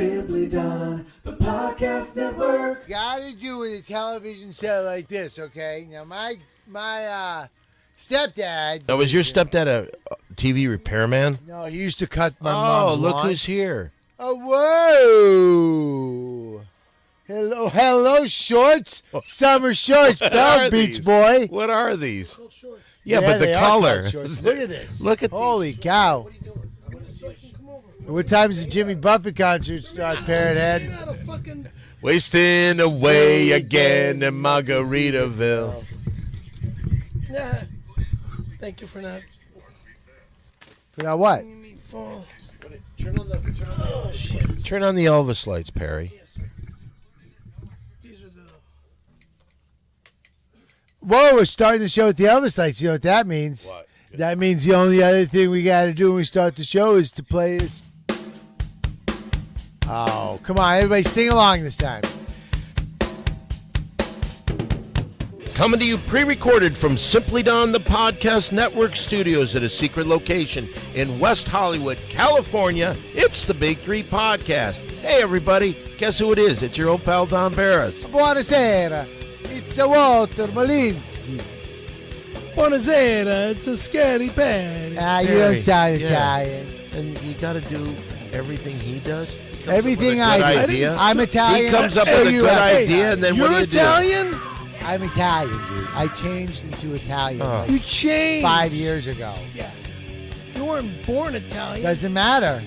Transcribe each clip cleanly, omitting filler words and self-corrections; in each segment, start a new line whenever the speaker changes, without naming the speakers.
Simply Done, the podcast network.
Gotta do with a television show like this, okay? Now, my stepdad...
Now, was your stepdad a TV repairman?
No, he used to cut my mom's lawn.
Look who's here.
Oh, whoa! Hello, shorts. Summer shorts, Bell Beach boy.
What are these?
Shorts.
Yeah, but the
they are
color.
cut shorts. Look at this.
Look at
Holy cow.
What are you doing? I'm going to see if you can come over.
What time does the Jimmy Buffett concert start, Parrot Head?
Wasting away again in Margaritaville.
Nah. Thank you for not
For now what?
letting me fall.
Turn on the Elvis lights, Perry.
Yes, sir. These are the...
Whoa, we're starting the show with the Elvis lights. You know what that means?
What?
That means the only other thing we got to do when we start the show is to play this. Oh, come on. Everybody sing along this time.
Coming to you pre-recorded from Simply Done, the Podcast Network studios at a secret location in West Hollywood, California. It's the Big Three Podcast. Hey, everybody. Guess who it is? It's your old pal, Don Barris.
Buonasera. It's a Walter Malinsky.
Buonasera, it's a scary patty.
Ah, you
Perry,
don't sound
yeah.
Italian.
And you got to do everything he does? He comes
Everything
up with a
I
good
do.
idea.
I'm Italian.
He comes up
So
with a
you
good
are.
idea, and then what do
You're
you do?
Italian?
I'm Italian, dude. I changed into Italian
Oh.
like
You changed.
5 years ago.
Yeah. You weren't born Italian.
Doesn't matter.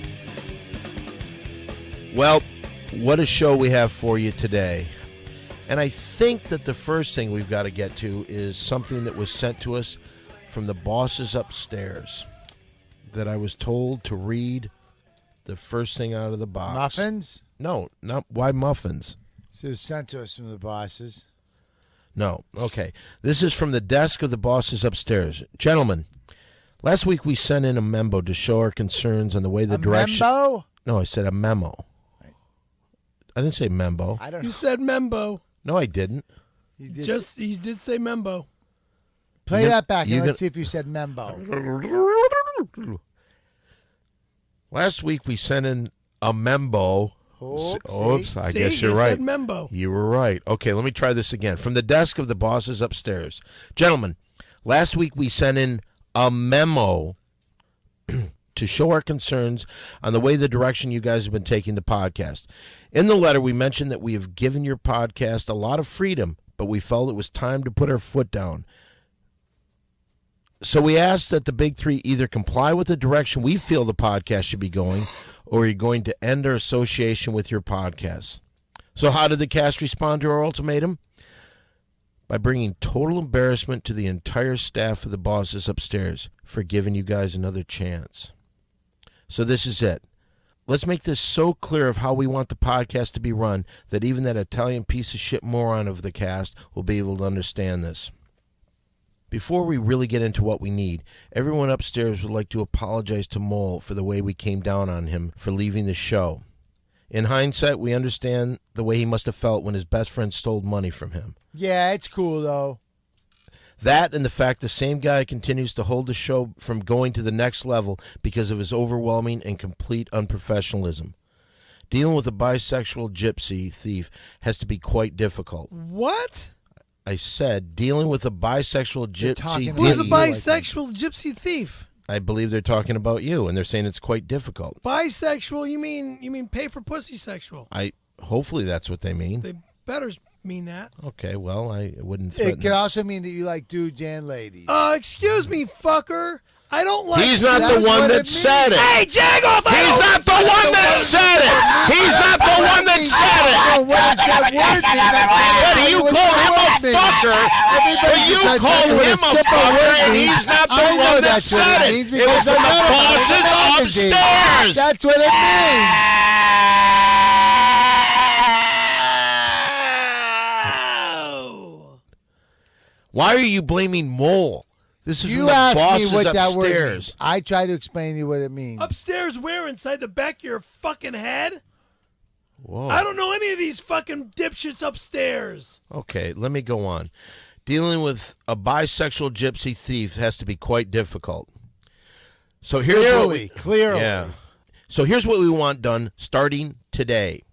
Well, what a show we have for you today. And I think that the first thing we've got to get to is something that was sent to us from the bosses upstairs that I was told to read the first thing out of the box.
Muffins?
No, not why muffins?
So it was sent to us from the bosses.
No. Okay. This is from the desk of the bosses upstairs. Gentlemen, last week we sent in a memo to show our concerns on the way the direction.
Membo?
No, I said a memo. I didn't say membo.
I don't
You
know.
said Membo.
No, I didn't.
You did
He did say Membo.
play
you
that back
you
and let's
gonna-
see if you said Membo.
Last week we sent in a membo. Oops, I
See,
guess
you
you're right.
said Membo.
You were right. Okay, let me try this again. From the desk of the bosses upstairs. Gentlemen, last week we sent in a memo to show our concerns on the way the direction you guys have been taking the podcast. In the letter, we mentioned that we have given your podcast a lot of freedom, but we felt it was time to put our foot down. So we asked that the Big Three either comply with the direction we feel the podcast should be going, or you're going to end our association with your podcast. So how did the cast respond to our ultimatum? By bringing total embarrassment to the entire staff of the bosses upstairs for giving you guys another chance. So this is it. Let's make this so clear of how we want the podcast to be run that even that Italian piece of shit moron of the cast will be able to understand this. Before we really get into what we need, everyone upstairs would like to apologize to Mole for the way we came down on him for leaving the show. In hindsight, we understand the way he must have felt when his best friend stole money from him.
Yeah, it's cool, though.
That and the fact the same guy continues to hold the show from going to the next level because of his overwhelming and complete unprofessionalism. Dealing with a bisexual gypsy thief has to be quite difficult.
What?
I said dealing with a bisexual gypsy
talking
Who's a
thief.
bisexual gypsy thief?
I believe they're talking about you, and they're saying it's quite difficult.
Bisexual? You mean pay for pussy sexual?
Hopefully that's what they mean.
They better mean that.
Okay, well, I wouldn't threaten.
It could also mean that you like dudes and ladies.
Excuse me, fucker. I don't like.
He's not
That's
the one
what
that
it
said it.
Hey, Jagoff!
He's not the one that said it. He's not the one that said it.
Oh, what does that word mean?
But you called him a fucker. But you called him a fucker, and he's not the one that said it. It was from the bosses upstairs.
That's what it means.
Why are you blaming Mole? This is from
You
the
asked me
bosses
what that word
upstairs.
means. I try to explain to you what it means.
Upstairs where? Inside the back of your fucking head?
Whoa.
I don't know any of these fucking dipshits upstairs.
Okay, let me go on. Dealing with a bisexual gypsy thief has to be quite difficult. So here's what we,
Clearly.
Yeah. So here's what we want done starting today.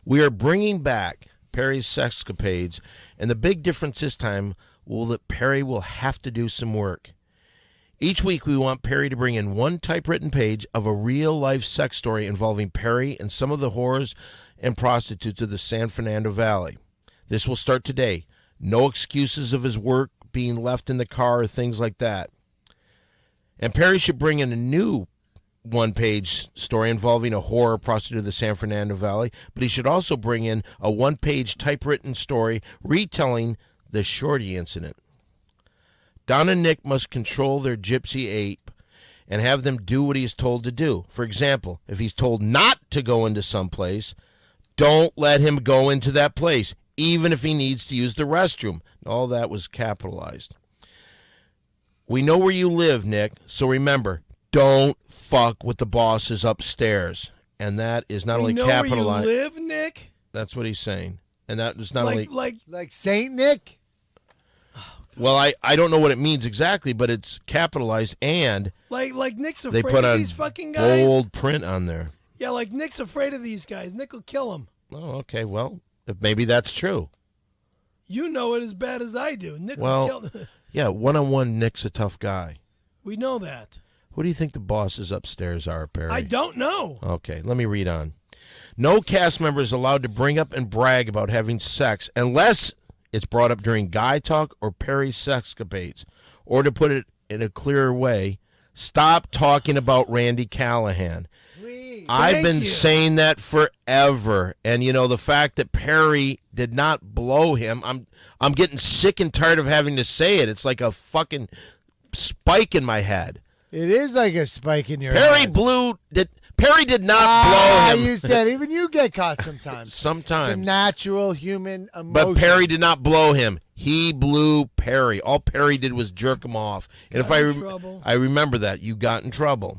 We are bringing back Perry's Sexcapades, and the big difference this time will that Perry will have to do some work. Each week we want Perry to bring in one typewritten page of a real-life sex story involving Perry and some of the whores and prostitutes of the San Fernando Valley. This will start today. No excuses of his work being left in the car or things like that. And Perry should bring in a new one-page story involving a whore or prostitute of the San Fernando Valley, but he should also bring in a one-page typewritten story retelling the Shorty incident. Don and Nick must control their gypsy ape and have them do what he's told to do. For example, if he's told not to go into some place, don't let him go into that place, even if he needs to use the restroom. All that was capitalized. We know where you live, Nick, so remember, don't fuck with the bosses upstairs. And that is not only capitalized.
Where you live, Nick?
That's what he's saying. And that is not only...
Like Saint Nick?
Well, I don't know what it means exactly, but it's capitalized and...
Like Nick's
they
afraid
put
of
a
these fucking guys?
bold print on there.
Yeah, like Nick's afraid of these guys. Nick will kill him.
Oh, okay. Well, maybe that's true.
You know it as bad as I do. Nick
Well,
will kill him.
Yeah, one-on-one, Nick's a tough guy.
We know that.
Who do you think the bosses upstairs are, Perry?
I don't know.
Okay, let me read on. No cast member is allowed to bring up and brag about having sex unless it's brought up during guy talk or Perry's Sexcapades. Or to put it in a clearer way, stop talking about Randy Callahan. I've been saying that forever. And, you know, the fact that Perry did not blow him, I'm getting sick and tired of having to say it. It's like a fucking spike in my head.
It is like a spike in your
Perry
head.
Perry did not blow him.
You said even you get caught sometimes.
Sometimes.
It's a natural human emotion.
But Perry did not blow him. He blew Perry. All Perry did was jerk him off. And I remember that. You got in trouble.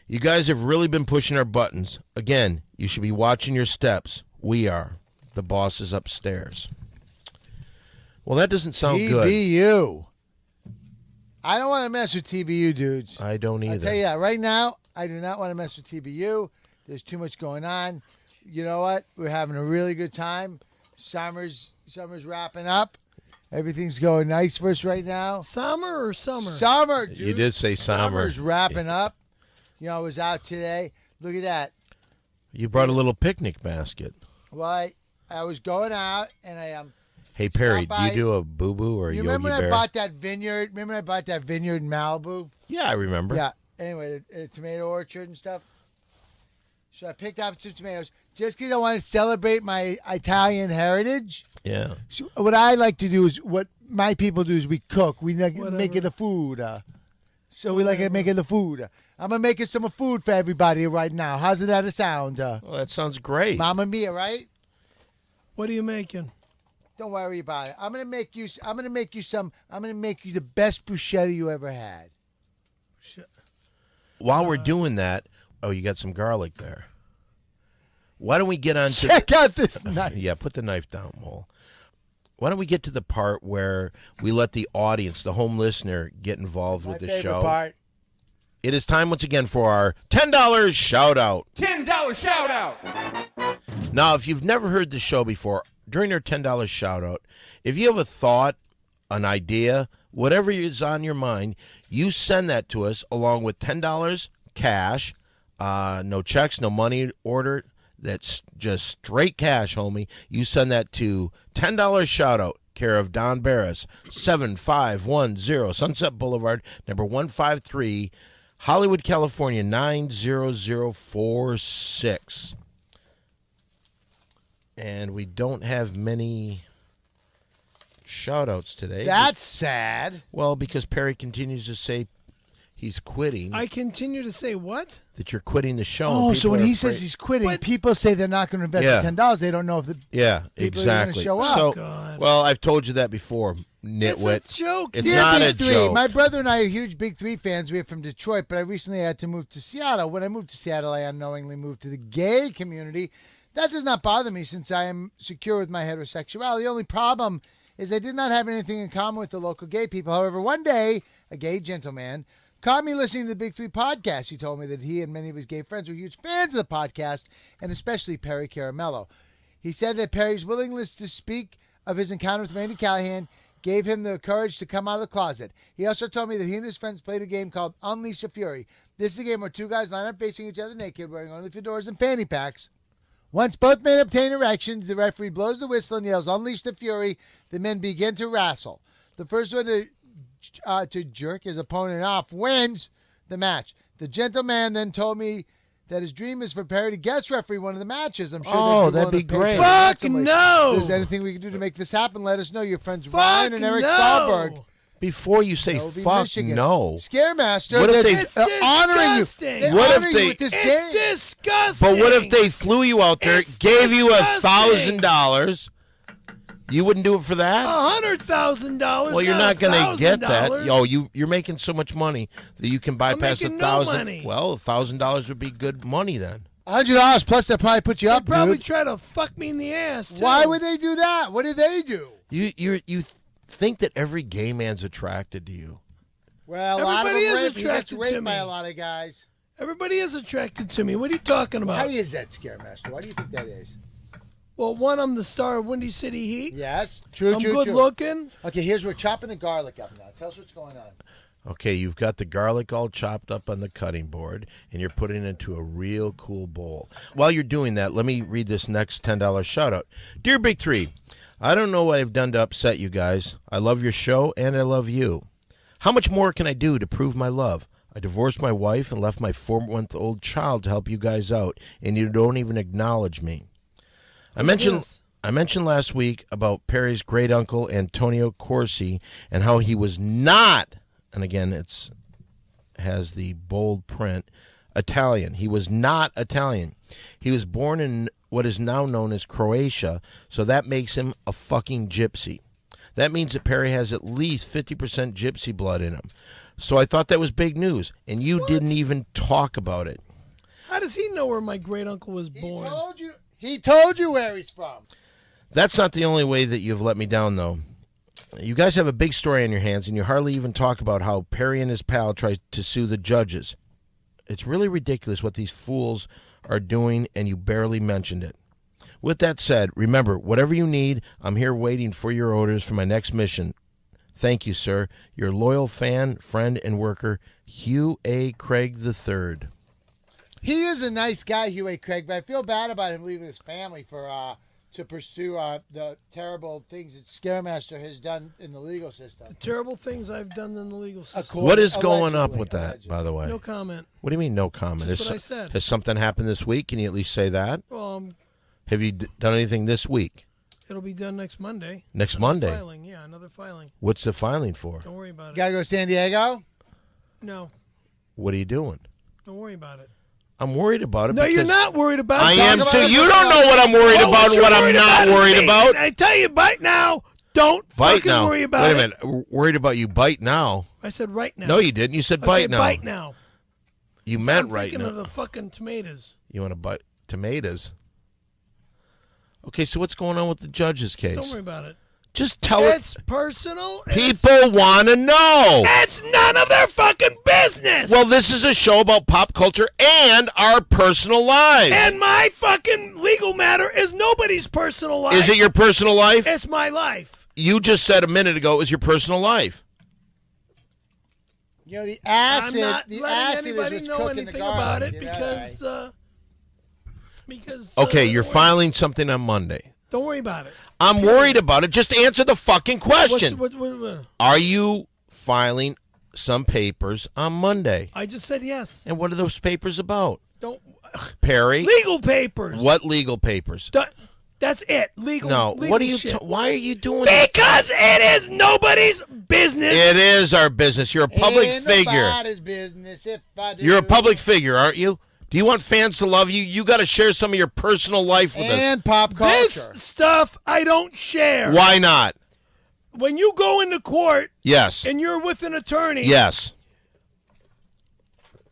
You guys have really been pushing our buttons. Again, you should be watching your steps. We are. The boss is upstairs. Well, that doesn't sound good.
TBU. I don't want to mess with TBU, dudes.
I don't either.
I'll tell you that right now. I do not want to mess with TBU. There's too much going on. You know what? We're having a really good time. Summer's wrapping up. Everything's going nice for us right now.
Summer or summer?
Summer, dude.
You did say summer.
Summer's wrapping up. You know, I was out today. Look at that.
You brought a little picnic basket.
Well, I was going out, and I
Hey, Perry, do you do a boo-boo or a Yogi Bear?
Remember when I bought that vineyard? Remember I bought that vineyard in Malibu?
Yeah, I remember.
Yeah. Anyway, the tomato orchard and stuff. So I picked up some tomatoes just because I want to celebrate my Italian heritage.
Yeah.
So what I like to do is what my people do is we cook. We make it the food. So we like making the food. I'm going to make some food for everybody right now. How's that a sound?
Well, that sounds great.
Mamma mia, right?
What are you making?
Don't worry about it. I'm going to make you the best bruschetta you ever had.
While we're doing that, you got some garlic there. Why don't we get on to...
Check out this knife.
Yeah, put the knife down, Mole. Why don't we get to the part where we let the audience, the home listener, get involved with the show?
Part.
It is time once again for our $10 shout-out.
$10 shout-out!
Now, if you've never heard the show before, during our $10 shout-out, if you have a thought, an idea, whatever is on your mind, you send that to us along with $10 cash, no checks, no money order. That's just straight cash, homie. You send that to $10 shout-out, care of Don Barris, 7510 Sunset Boulevard, number 153, Hollywood, California, 90046. And we don't have many shout-outs today.
That's sad.
Well, because Perry continues to say he's quitting.
I continue to say what?
That you're quitting the show.
Oh, so when he
afraid.
says he's quitting,
What?
people say they're not going to invest
Yeah.
the $10. They don't know if the
Yeah,
people
exactly.
are going to show up.
So,
God.
well, I've told you that before, nitwit.
It's a joke.
It's
Dear
not
Big
a
Three,
joke.
My brother and I are huge Big Three fans. We're from Detroit, but I recently had to move to Seattle. When I moved to Seattle, I unknowingly moved to the gay community. That does not bother me since I am secure with my heterosexuality. The only problem is I did not have anything in common with the local gay people. However, one day, a gay gentleman Caught me listening to the Big Three podcast. He told me that he and many of his gay friends were huge fans of the podcast, and especially Perry Caramello. He said that Perry's willingness to speak of his encounter with Randy Callahan gave him the courage to come out of the closet. He also told me that he and his friends played a game called Unleash the Fury. This is a game where two guys line up facing each other naked, wearing only fedoras and fanny packs. Once both men obtain erections, the referee blows the whistle and yells, "Unleash the Fury." The men begin to wrestle. The first one to jerk his opponent off wins the match. The gentleman then told me that his dream is for Perry to guest referee one of the matches. I'm sure
that'd be great.
Fuck no!
If there's anything we can do to make this happen, let us know. Your friends Ryan and Eric Stahlberg.
Before you say fuck
Michigan.
no.
Scaremaster.
What if they
It's
honoring you?
disgusting.
They
What if
honor
they-
you with this
It's
game.
disgusting.
But what if they flew you out there,
It's
gave you
disgusting.
$1,000? You wouldn't do it for that?
$100,000.
Well, you're not going to get that.
$1,000.
Oh, you're making so much money that you can bypass
making no
$1,000.
money.
Well, $1,000 would be good money then.
$100 plus they'll probably put you
They'd
up,
probably
dude.
try to fuck me in the ass, too.
Why would they do that? What did they do?
You think that every gay man's attracted to you?
Well, a lot of
Everybody
them
is
rape. He gets
attracted to
raped by
me.
a lot of guys.
Everybody is attracted to me. What are you talking
How
about?
is that, Scaremaster? Why do you think that is?
Well, one, I'm the star of Windy City Heat.
Yes, true,
I'm
true,
good
true.
looking.
Okay, we're chopping the garlic up now. Tell us what's going on.
Okay, you've got the garlic all chopped up on the cutting board, and you're putting it into a real cool bowl. While you're doing that, let me read this next $10 shout-out. Dear Big Three, I don't know what I've done to upset you guys. I love your show, and I love you. How much more can I do to prove my love? I divorced my wife and left my 4-month-old child to help you guys out, and you don't even acknowledge me. I mentioned last week about Perry's great uncle Antonio Corsi and how he was not, and again has the bold print, Italian. He was not Italian. He was born in what is now known as Croatia, so that makes him a fucking gypsy. That means that Perry has at least 50% gypsy blood in him. So I thought that was big news, and you didn't even talk about it.
How does he know where my great uncle was
He
born?
told you. He told you where he's from.
That's not the only way that you've let me down, though. You guys have a big story on your hands, and you hardly even talk about how Perry and his pal tried to sue the judges. It's really ridiculous what these fools are doing, and you barely mentioned it. With that said, remember, whatever you need, I'm here waiting for your orders for my next mission. Thank you, sir. Your loyal fan, friend, and worker, Hugh A. Craig III.
He is a nice guy, Hugh A. Craig, but I feel bad about him leaving his family for to pursue the terrible things that Scaremaster has done in the legal system.
Terrible things I've done in the legal system.
What is going up
Allegedly,
with that,
allegedly.
by the way?
No comment.
What do you mean, no comment?
That's what I said.
Has something happened this week? Can you at least say that?
Well,
Have you done anything this week?
it'll be done next Monday.
Next Monday?
Filing, yeah, another filing.
What's the filing for?
Don't worry about it.
Gotta go to San Diego?
No,
What are you doing?
don't worry about it.
I'm worried about it.
No, you're
because
not worried about it.
I
Talk
am
about
too.
it.
You don't know what I'm worried
Oh,
about and
you're
what I'm
worried
not
about
worried
me.
about.
I tell you, bite now. Don't
Bite
fucking
now.
worry about
Wait
it.
a minute. Worried about you bite now.
I said right now.
No, you didn't. You said
Okay,
bite now.
bite now.
You meant
I'm
right
thinking
now.
of the fucking tomatoes.
You want to bite tomatoes? Okay, so what's going on with the judge's case?
Don't worry about it.
Just tell it.
It's personal.
People want to know.
It's none of their fucking business.
Well, this is a show about pop culture and our personal lives.
And my fucking legal matter is nobody's personal life.
Is it your personal life?
It's my life.
You just said a minute ago it was your personal life.
You know, the acid,
I'm not
the
letting
acid
anybody
is what's
know
cooking the
anything
garlic,
about it
you know,
because
Okay, you're
don't worry-
filing something on Monday.
Don't worry about it.
I'm worried about it. Just answer the fucking question.
What?
Are you filing some papers on Monday?
I just said yes.
And what are those papers about?
Don't
Perry?
legal papers.
What legal papers?
That's it. Legal.
No.
legal
What are you?
shit.
Why are you doing it?
Because it is nobody's business.
It is our business. You're a public
Ain't
figure.
nobody's business if I do.
You're a public figure, aren't you? Do you want fans to love you? You got to share some of your personal life with us.
And pop culture.
This stuff I don't share.
Why not?
When you go into court
Yes.
and you're with an attorney,
Yes.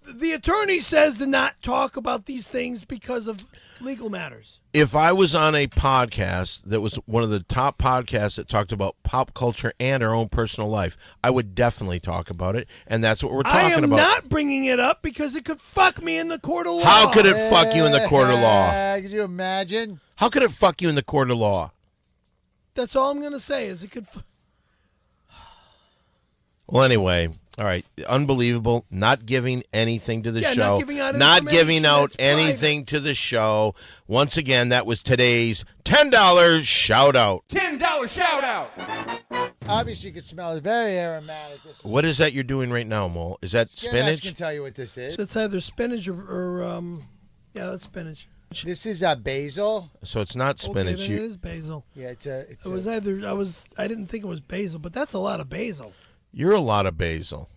the attorney says to not talk about these things because of legal matters.
If I was on a podcast that was one of the top podcasts that talked about pop culture and our own personal life, I would definitely talk about it, and that's what we're talking about.
I am not bringing it up because it could fuck me in the court of law.
How could it fuck you in the court of law?
Could you imagine?
How could it fuck you in the court of law?
That's all I'm going to say is it could.
Well, anyway, all right. Unbelievable. Not giving anything to the show.
Not giving out
Not
information.
giving out
That's
anything to the show. Once again, that was today's $10 shout out.
$10 shout out.
Obviously, you can smell it. Very aromatic.
What is that you're doing right now, Mole? Is that
I
spinach?
can tell you what this is.
So it's either spinach or yeah, that's spinach.
This is basil.
So it's not spinach.
Okay, then it is basil.
Yeah,
It was either I didn't think it was basil, but that's a lot of basil.
You're a lot of basil.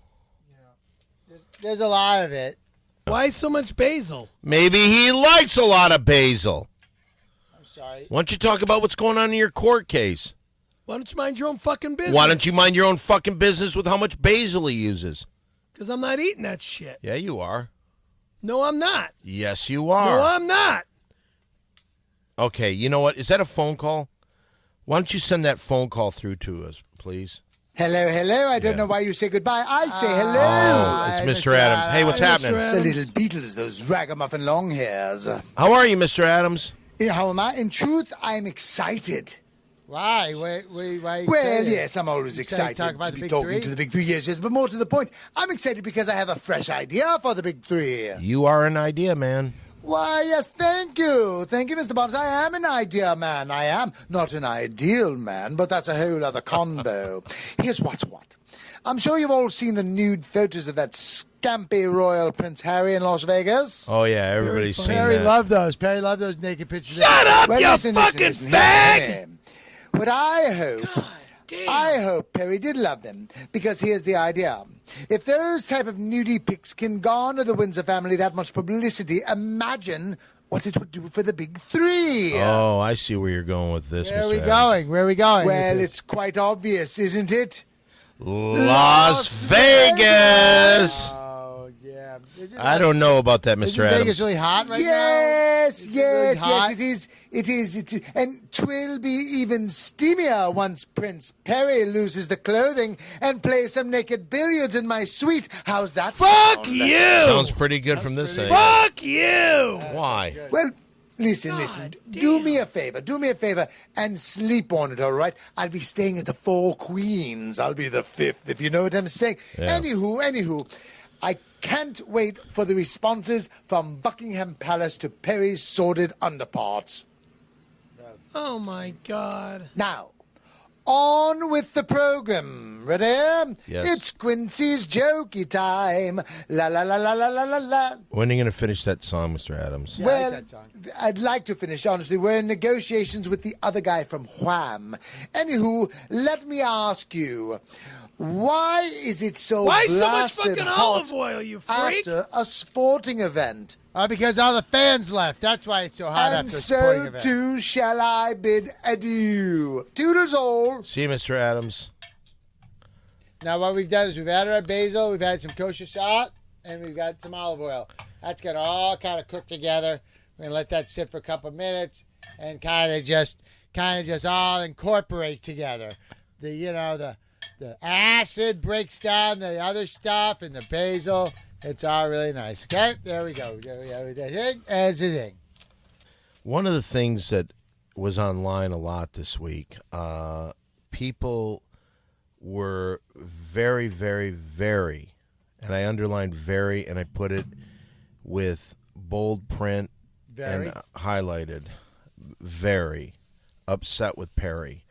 There's a lot of it.
Why so much basil?
Maybe he likes a lot of basil.
I'm sorry.
Why don't you talk about what's going on in your court case?
Why don't you mind your own fucking business?
Why don't you mind your own fucking business with how much basil he uses?
Because I'm not eating that shit.
Yeah, you are.
No, I'm not.
Yes, you are.
No, I'm not.
Okay, you know what? Is that a phone call? Why don't you send that phone call through to us, please?
Hello, hello. I don't
Yeah.
know why you say goodbye. I say hello.
Oh, it's
Hi,
Mr.
Mr.
Adams. Hey, what's
Hi, Mr.
happening?
Adams.
It's the little Beatles, those ragamuffin long hairs.
How are you, Mr. Adams?
How am I? In truth, I'm excited.
Why? Why?
Well, yes, I'm always excited
talk about
to
the
be
big
talking
three?
to the big three. Yes, but more to the point, I'm excited because I have a fresh idea for the big three.
You are an idea, man.
Why, yes, thank you. Thank you, Mr. Bonds. I am an idea man. I am not an ideal man, but that's a whole other combo. Here's what's what. I'm sure you've all seen the nude photos of that scampy royal Prince Harry in Las Vegas.
Oh, yeah, everybody's seen
Perry
that.
loved those. Perry loved those naked pictures.
Shut up,
Well,
you
listen,
fucking
listen,
fag!
hear me. But I hope Perry did love them, because here's the idea. If those type of nudie pics can garner the Windsor family that much publicity, imagine what it would do for the big three.
Oh, I see where you're going with this,
Where are
Mr.
we
Adams.
going? Where are we going?
Well,
with this?
it's quite obvious, isn't it?
Las Vegas.
Oh yeah.
I don't know about that,
Isn't
Mr. Adams.
Vegas really hot right
Yes,
now? Really
yes,
hot?
yes, it is. And 'twill be even steamier once Prince Perry loses the clothing and plays some naked billiards in my suite. How's that
Fuck
sound?
you!
Sounds pretty good from this angle.
Fuck you!
Why?
Well, listen. Do me a favor, and sleep on it, all right? I'll be staying at the Four Queens. I'll be the fifth, if you know what I'm saying.
Yeah.
Anywho, I can't wait for the responses from Buckingham Palace to Perry's sordid underparts.
Oh my god.
Now, on with the program. Ready?
Yes.
It's Quincy's jokey time. La la la la la la la la.
When are you going to finish that song, Mr. Adams?
Yeah, I like
Well,
that song.
I'd like to finish, honestly. We're in negotiations with the other guy from Wham. Anywho, let me ask you, why is it so
Why so much
blasted
fucking
hot
olive oil, you freak?
after a sporting event?
Because all the fans left. That's why it's so hot
And
after a sporting
so
event.
too shall I bid adieu. Toodles all.
See you, Mr. Adams.
Now what we've done is we've added our basil, we've had some kosher salt, and we've got some olive oil. That's gonna all kind of cook together. We're gonna let that sit for a couple of minutes and kind of just all incorporate together. The acid breaks down the other stuff and the basil. It's all really nice. Okay, there we go. That's the thing.
One of the things that was online a lot this week, people were very, very, very, and I underlined very, and I put it with bold print
Very.
and highlighted, very upset with Perry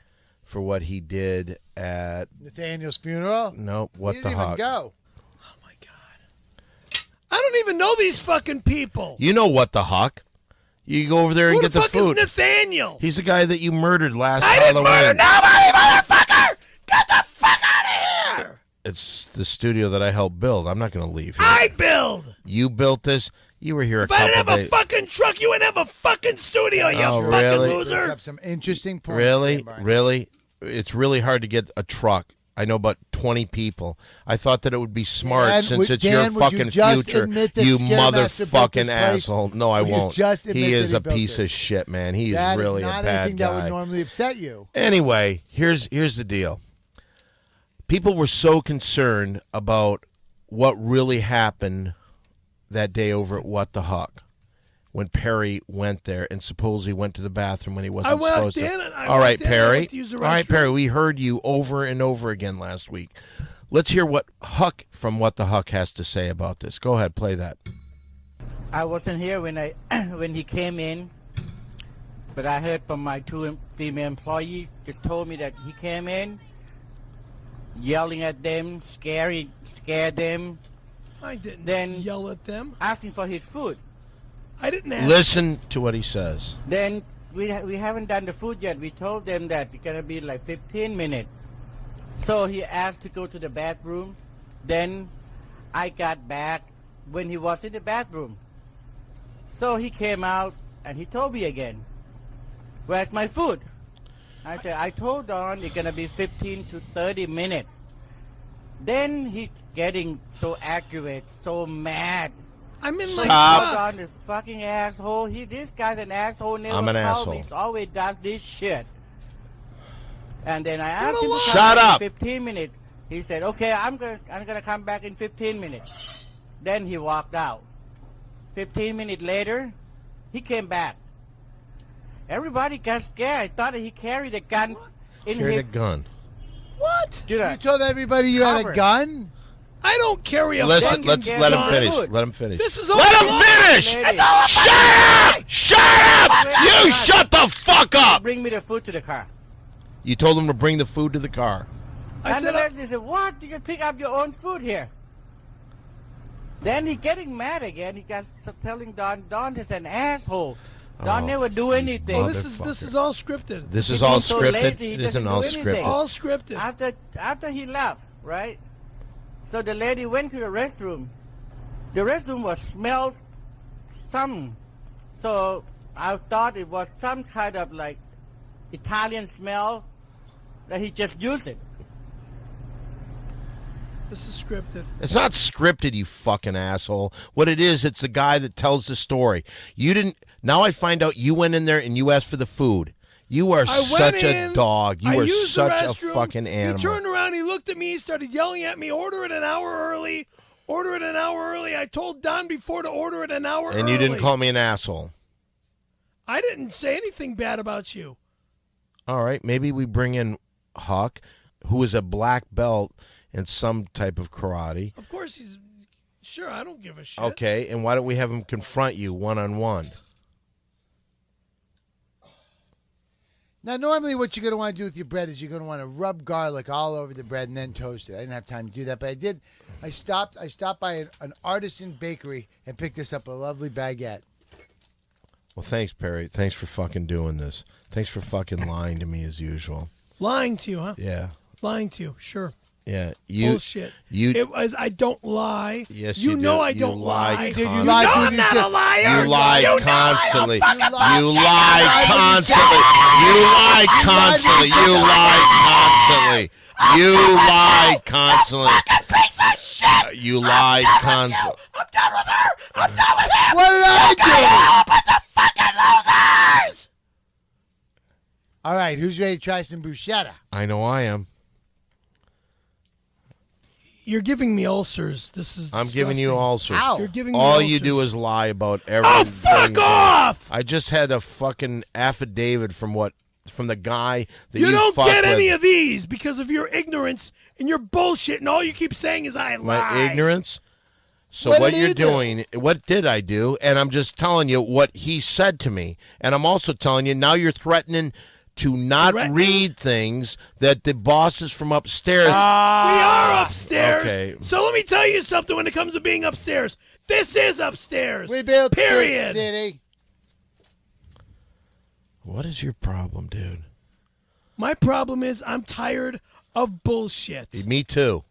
for what he did at,
Nathaniel's funeral.
no, what
He
the
didn't even
heck.
go.
Oh my god. I don't even know these fucking people.
You know what the huck. You go over there and
Who
get
the
the
fuck
food.
is Nathaniel?
He's the guy that you murdered last
I didn't
Halloween.
murder nobody, motherfucker! Get the fuck out of here!
It's the studio that I helped build. I'm not going to leave here.
I build.
You built this. You were here a
If I didn't
couple
have a
days.
fucking truck, you wouldn't have a fucking studio, you
Oh,
fucking
really?
Brings
loser.
up some interesting points.
Really?
there, Brian.
Really? It's really hard to get a truck. I know about 20 people. I thought that it would be smart
Dan,
since it's
Dan,
your
would you
fucking
just
future.
admit that
You
Scaremaster built this
motherfucking
place?
asshole. No, I
Would you
won't.
just admit
He
that
is
he
a
built
piece
this?
of shit, man. He is
That
really
is not
a bad
anything that would
guy.
normally upset you.
Anyway, here's the deal. People were so concerned about what really happened that day over at What the Huck when Perry went there and supposedly went to the bathroom when he wasn't supposed to. All right, Perry. All right, Perry. We heard you over and over again last week. Let's hear what Huck from What the Huck has to say about this. Go ahead, play that.
I wasn't here when when he came in, but I heard from my two female employees just told me that he came in, yelling at them, scared them.
I didn't
Then
yell at them.
asking for his food.
I didn't ask.
Listen to what he says.
Then we haven't done the food yet. We told them that it's gonna be like 15 minutes. So he asked to go to the bathroom. Then I got back when he was in the bathroom. So he came out and he told me again, "Where's my food?" I said, "I told Don it's gonna be 15 to 30 minutes." Then he's getting so accurate, so mad.
I'm in my
Stop.
truck.
Don, this fucking asshole. This guy's an asshole. Never
I'm an
called
asshole.
me. He always does this shit. And then I asked him to
what?
come
Shut
back
up.
in 15 minutes. He said, "Okay, I'm gonna come back in 15 minutes." Then he walked out. 15 minutes later, he came back. Everybody got scared. Thought that he carried a gun in
Carried
his.
a gun.
What?
Dude,
You told everybody you had a
Covered.
gun?
I don't carry a
Listen,
fucking
let
gun.
him finish.
Food.
Let him finish.
This is all
Let him
wrong.
finish!
Lady.
Shut up! Shut up! You shut the fuck up!
Bring me the food to the car.
You told him to bring the food to the car.
I
And
said,
the lady said, "What? You can pick up your own food here." Then he getting mad again. He got telling Don is an asshole. Don
Oh,
never do anything.
oh, this is all scripted.
This is
He's
all
so
scripted.
lazy, he
It isn't
doesn't
all
do anything.
scripted.
all scripted.
After he left, right? So the lady went to the restroom. The restroom was smelled some. So I thought it was some kind of like Italian smell that he just used it.
This is scripted.
It's not scripted, you fucking asshole. What it is, it's the guy that tells the story. You didn't. Now I find out you went in there and you asked for the food. You are
I went
such
in,
a dog. You
I
are
used the
such a
restroom,
fucking animal.
He turned around, he looked at me, he started yelling at me, order it an hour early. Order it an hour early. I told Don before to order it an hour early.
And you didn't call me an asshole.
I didn't say anything bad about you.
All right, maybe we bring in Huck, who is a black belt in some type of karate.
Of course he's... Sure, I don't give a shit.
Okay, and why don't we have him confront you one-on-one?
Now, normally what you're going to want to do with your bread is you're going to want to rub garlic all over the bread and then toast it. I didn't have time to do that, but I did. I stopped by an artisan bakery and picked us up a lovely baguette.
Well, thanks, Perry. Thanks for fucking doing this. Thanks for fucking lying to me as usual.
Lying to you, huh?
Yeah.
Lying to you, sure.
Yeah. You,
Bullshit.
You,
It was, I don't lie.
Yes,
you
you
know
do.
I
You
don't
lie
lie.
Did you
constantly.
lie
know
to
I'm
me?
not a liar.
You lie
know
constantly.
I'm a fucking
You
bullshit.
lie constantly. You lie constantly. You lie constantly. You lie constantly.
Piece of shit.
You lie constantly.
I'm done with her. I'm done with him.
What did I do?
A bunch of fucking losers.
All right, who's ready to try some bruschetta?
I know I am.
You're giving me ulcers. This is
I'm giving you
disgusting.
ulcers.
Ow.
You're giving me
All
ulcers.
you do is lie about everything.
Oh, fuck off!
I just had a fucking affidavit from the guy that you
You don't
fucked
get
with.
any of these because of your ignorance and your bullshit, and all you keep saying is I lie.
My ignorance. So
What
what
did
you're
he do?
doing, what did I do? And I'm just telling you what he said to me. And I'm also telling you now you're threatening to not
Threatening?
read things that the bosses from upstairs.
We are upstairs.
okay.
So let me tell you something when it comes to being upstairs. This is upstairs.
We built
Period.
this city.
What is your problem, dude?
My problem is I'm tired of bullshit.
Me too.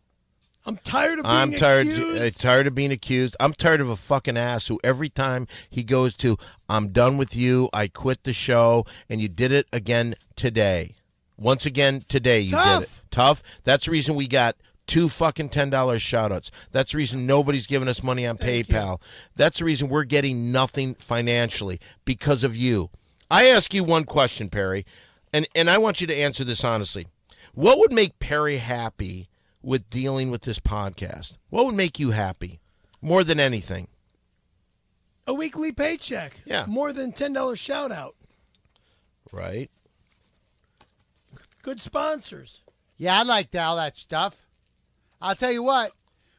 I'm tired of being
I'm tired.
accused.
Tired of being accused. I'm tired of a fucking ass who every time he goes to, I'm done with you. I quit the show, and you did it again today. Once again, today you
Tough.
did it. Tough. That's the reason we got 2 fucking $10 shout-outs. That's the reason nobody's giving us money on PayPal. That's the reason we're getting nothing financially because of you. I ask you one question, Perry, and I want you to answer this honestly. What would make Perry happy with dealing with this podcast? What would make you happy more than anything?
A weekly paycheck.
Yeah.
More than $10 shout out.
Right?
Good sponsors.
Yeah, I like all that stuff. I'll tell you what.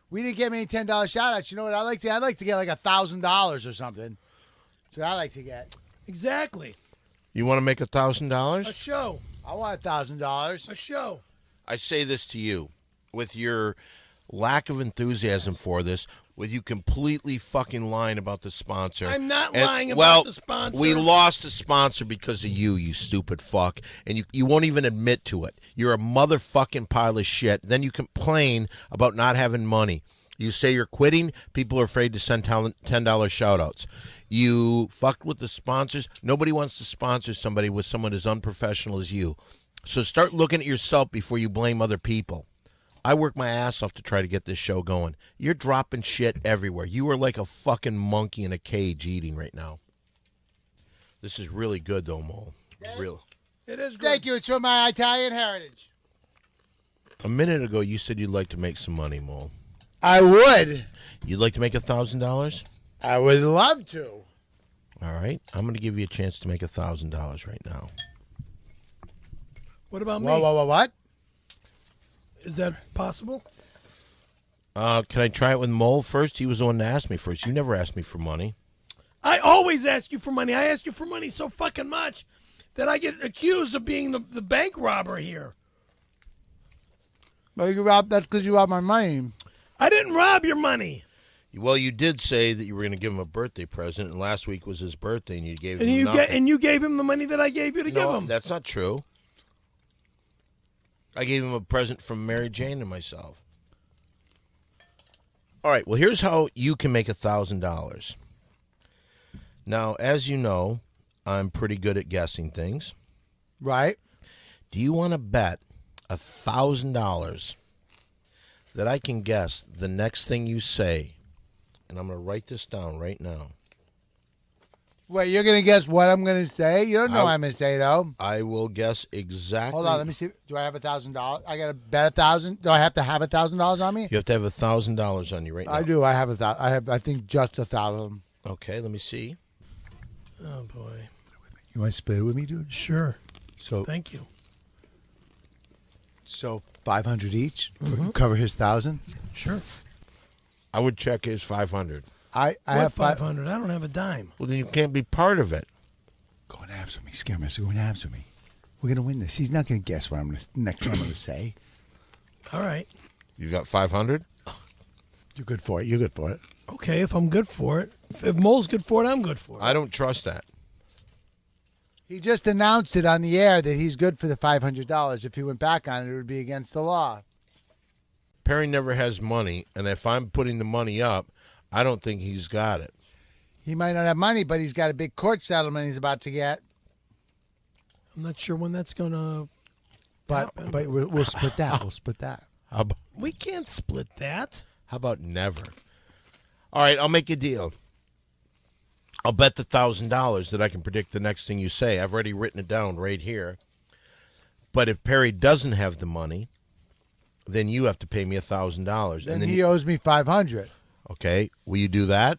We didn't get many $10 shout outs. You know what I like to? I'd like to get like $1,000 or something. That's what I like to get.
Exactly.
You want to make
A
$1,000?
show.
I want $1,000.
A show.
I say this to you, with your lack of enthusiasm for this, with you completely fucking lying about the sponsor.
I'm not
And-
lying about
well,
the sponsor.
We lost a sponsor because of you stupid fuck, and you won't even admit to it. You're a motherfucking pile of shit. Then you complain about not having money. You say you're quitting. People are afraid to send $10 shout-outs. You fucked with the sponsors. Nobody wants to sponsor somebody with someone as unprofessional as you. So start looking at yourself before you blame other people. I work my ass off to try to get this show going. You're dropping shit everywhere. You are like a fucking monkey in a cage eating right now. This is really good, though, Mole. Real.
It is good.
Thank you. It's from my Italian heritage.
A minute ago, you said you'd like to make some money, Mole.
I would.
You'd like to make $1,000?
I would love to.
All right. I'm going to give you a chance to make $1,000 right now.
What about me?
What?
Is that possible?
Can I try it with Mole first? He was the one to ask me first. You never asked me for money.
I always ask you for money. I ask you for money so fucking much that I get accused of being the bank robber here.
Well, that's because you robbed my money.
I didn't rob your money.
Well, you did say that you were going to give him a birthday present, and last week was his birthday, and you gave him
And
nothing.
you gave him the money that I gave you to give
No,
him.
that's not true. I gave him a present from Mary Jane and myself. All right, well, here's how you can make $1,000. Now, as you know, I'm pretty good at guessing things.
Right.
Do you want to bet $1,000 that I can guess the next thing you say? And I'm going to write this down right now.
Wait, you're going to guess what I'm going to say? You don't know what I'm going to say, though.
I will guess exactly.
Hold on, let me see. Do I have $1,000? I got to bet $1,000. Do I have to have $1,000 on me?
You have to have $1,000 on you right now.
I do. I have $1,000. I think just $1,000.
Okay, let me see.
Oh, boy.
You want to split it with me, dude?
Sure.
So
Thank you.
So 500 each. Cover his 1,000.
Sure.
I would check his 500.
I
What
have
500? I don't have a dime.
Well, then you can't be part of it.
Go and abs with me, Scaremaster. Go and abs with me. We're gonna win this. He's not gonna guess what next thing I'm gonna say.
All right.
You got 500?
You're good for it. You're good for it.
Okay, if I'm good for it. If Mole's good for it, I'm good for it.
I don't trust that.
He just announced it on the air that he's good for the $500. If he went back on it, it would be against the law.
Perry never has money, and if I'm putting the money up, I don't think he's got it.
He might not have money, but he's got a big court settlement he's about to get.
I'm not sure when that's going to
But
happen.
but we'll split that. We'll split that.
We can't split that.
How about never? All right, I'll make a deal. I'll bet the $1,000 that I can predict the next thing you say. I've already written it down right here. But if Perry doesn't have the money, then you have to pay me $1,000.
Then he owes me $500.
Okay, will you do that?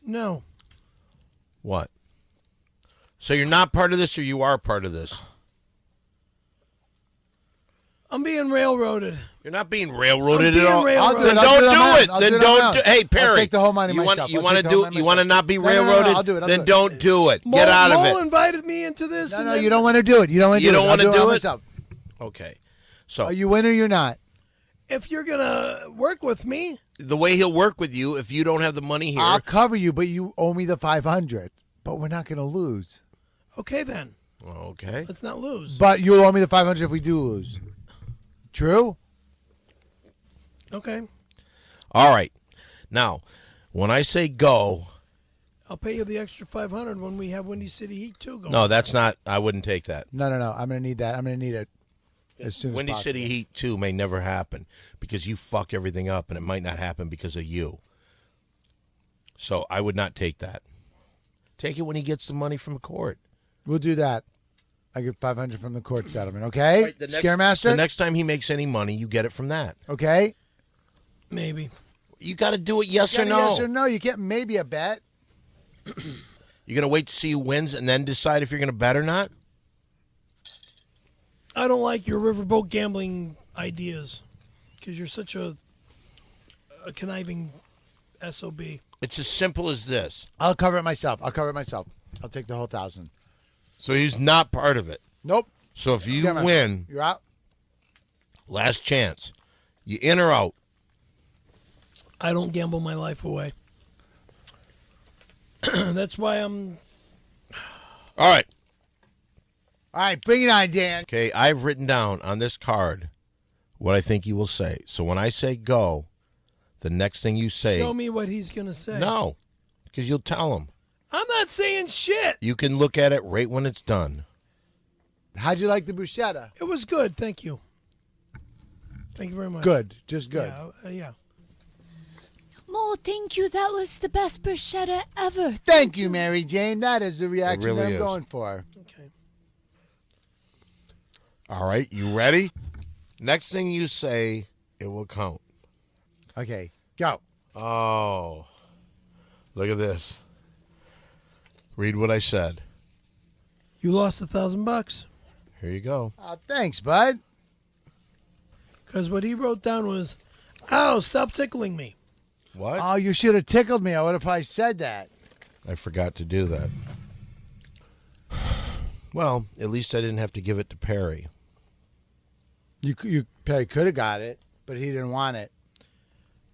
No.
What? So you're not part of this, or you are part of this?
I'm being railroaded.
You're not being railroaded
I'm
at all.
being
I'll do
Then
it.
don't
I'll do it on my
do it.
own. I'll
Then
do it on my
don't do.
own.
Hey Perry,
I'll take the whole money
you want
myself.
you
I'll
want to
take the whole
do
money
you want to
myself.
not be
No,
railroaded?
I'll do it. I'll
Then
do it.
don't do it.
Mole,
Get out of
Mole
it.
invited me into this.
No,
and
no,
then-
you don't want to do it. You don't want to
You
do it.
don't wanna
I'll
do
on
it?
myself.
Okay. So
Are you in or you're not?
If you're going to work with me,
the way he'll work with you, if you don't have the money here,
I'll cover you, but you owe me the $500. But we're not going to lose.
okay then.
okay.
Let's not lose.
But you'll owe me the $500 if we do lose. True?
Okay.
All right. Now, when I say go,
I'll pay you the extra $500 when we have Windy City Heat 2 going.
No, that's not. I wouldn't take that.
No. I'm going to need that. I'm going to need it as soon as
Windy
possible.
City Heat 2 may never happen because you fuck everything up, and it might not happen because of you. So I would not take that. Take it when he gets the money from the court.
We'll do that. I get $500 from the court settlement. Okay,
Right,
Scaremaster.
The next time he makes any money, you get it from that.
Okay.
Maybe.
You got to do it yes or
Yeah,
no.
Yes or no. You get maybe a bet.
You're going to wait to see who wins and then decide if you're going to bet or not?
I don't like your riverboat gambling ideas because you're such a conniving SOB.
It's as simple as this.
I'll cover it myself. I'll take the whole 1,000.
So he's not part of it.
Nope.
So if you
Scaremaster,
win,
you're out.
last chance. You in or out?
I don't gamble my life away. That's why I'm...
All right.
All right, bring it on, Dan.
Okay, I've written down on this card what I think you will say. So when I say go, the next thing you say...
Show me what he's going to say.
No, because you'll tell him.
I'm not saying shit.
You can look at it right when it's done.
How'd you like the bruschetta?
It was good. Thank you. Thank you very much.
Good, just good.
Yeah.
Oh, thank you. That was the best bruschetta ever.
Thank you, Mary Jane. That is the reaction
really
that I'm
is.
going for.
Okay.
All right, you ready? Next thing you say, it will count.
Okay, go.
Oh, look at this. Read what I said.
You lost $1,000
Here you go.
Oh, thanks, bud.
because what he wrote down was, "Ow, stop tickling me."
What?
Oh, you should have tickled me. I would have probably said that.
I forgot to do that. Well, at least I didn't have to give it to Perry.
You probably could have got it, but he didn't want it.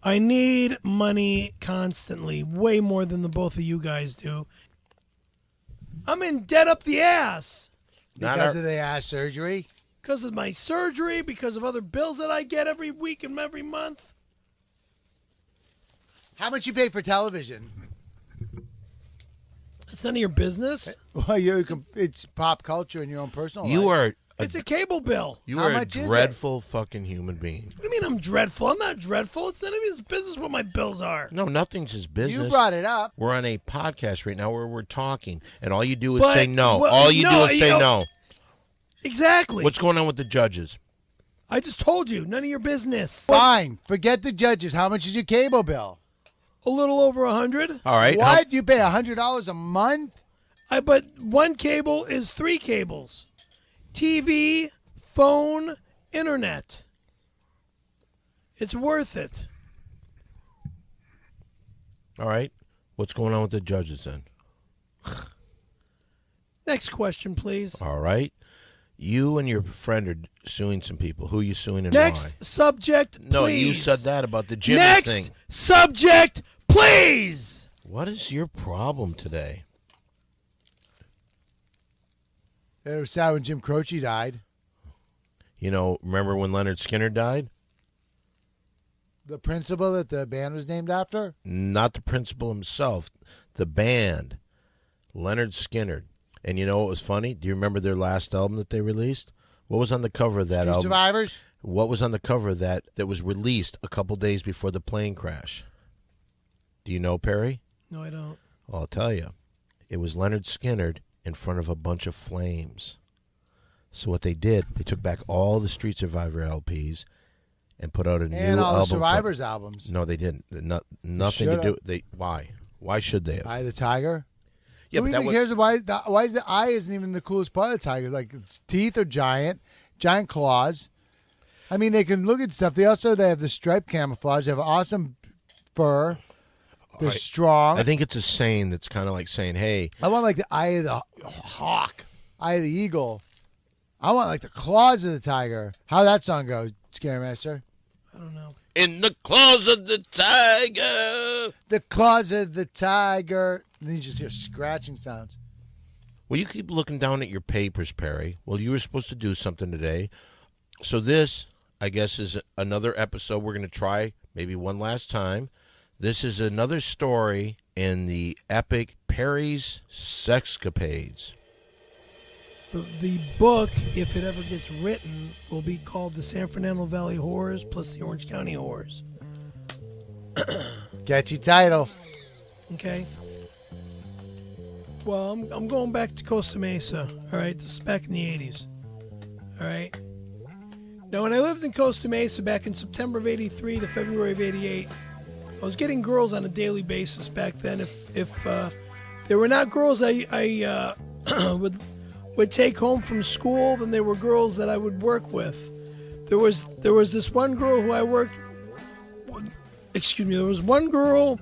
I need money constantly, way more than the both of you guys do. I'm in debt up the ass
Because of the ass surgery?
because of my surgery, because of other bills that I get every week and every month.
How much you pay for television?
It's none of your business.
Well, it's pop culture and your own personal
You
life.
It's a cable bill.
You
How
are a
much is it?
dreadful fucking human being.
What do you mean I'm dreadful? I'm not dreadful. It's none of his business what my bills are.
No, nothing's his business.
You brought it up.
We're on a podcast right now where we're talking, and all you do is
But-
say no.
well,
all you
no,
do is
you
say
know-
no.
Exactly.
What's going on with the judges?
I just told you, none of your business.
Fine. Forget the judges. How much is your cable bill?
A little over 100.
All right.
What? You pay $100 a month?
But one cable is 3 cables: TV, phone, internet. It's worth it.
All right. What's going on with the judges then?
Next question, please.
All right. You and your friend are suing some people. Who are you suing and
Next
why?
subject, please.
No, you said that about the Jimmy
Next
thing.
subject, please.
What is your problem today?
It was sad when Jim Croce died.
You know, remember when Leonard Skinner died?
The principal that the band was named after?
Not the principal himself, the band, Leonard Skinner. And you know what was funny? Do you remember their last album that they released? What was on the cover of that
True
album?
Survivors?
What was on the cover of that was released a couple days before the plane crash? Do you know, Perry?
No, I don't.
Well, I'll tell you. It was Leonard Skinner in front of a bunch of flames. So what they did, they took back all the Street Survivor LPs and put out a new
And all
album.
the Survivors albums.
No, they didn't. Nothing to do.
should've.
Why? Why should they have?
Eye of the Tiger?
Yeah,
Who
but that
even
was,
cares why is the eye isn't even the coolest part of the tiger? Like its teeth are giant claws. I mean, they can look at stuff. They have the striped camouflage. They have awesome fur. They're strong.
I think it's a saying that's kind of like saying, "Hey,
I want like the eye of the hawk, eye of the eagle. I want like the claws of the tiger. How that song go, Scary Master?
I don't know.
in the claws of the tiger."
The claws of the tiger. And then you just hear scratching sounds.
Well, you keep looking down at your papers, Perry. Well, you were supposed to do something today. So this, I guess, is another episode we're going to try maybe one last time. This is another story in the epic Perry's Sexcapades.
The book, if it ever gets written, will be called The San Fernando Valley Horrors plus the Orange County Horrors.
Catchy title.
Okay. Well, I'm going back to Costa Mesa. All right, this is back in the 80s. All right. Now, when I lived in Costa Mesa back in September of '83 to February of '88, I was getting girls on a daily basis back then. If there were not girls I would take home from school, then there were girls that I would work with. There was this one girl who I worked. Excuse me. There was one girl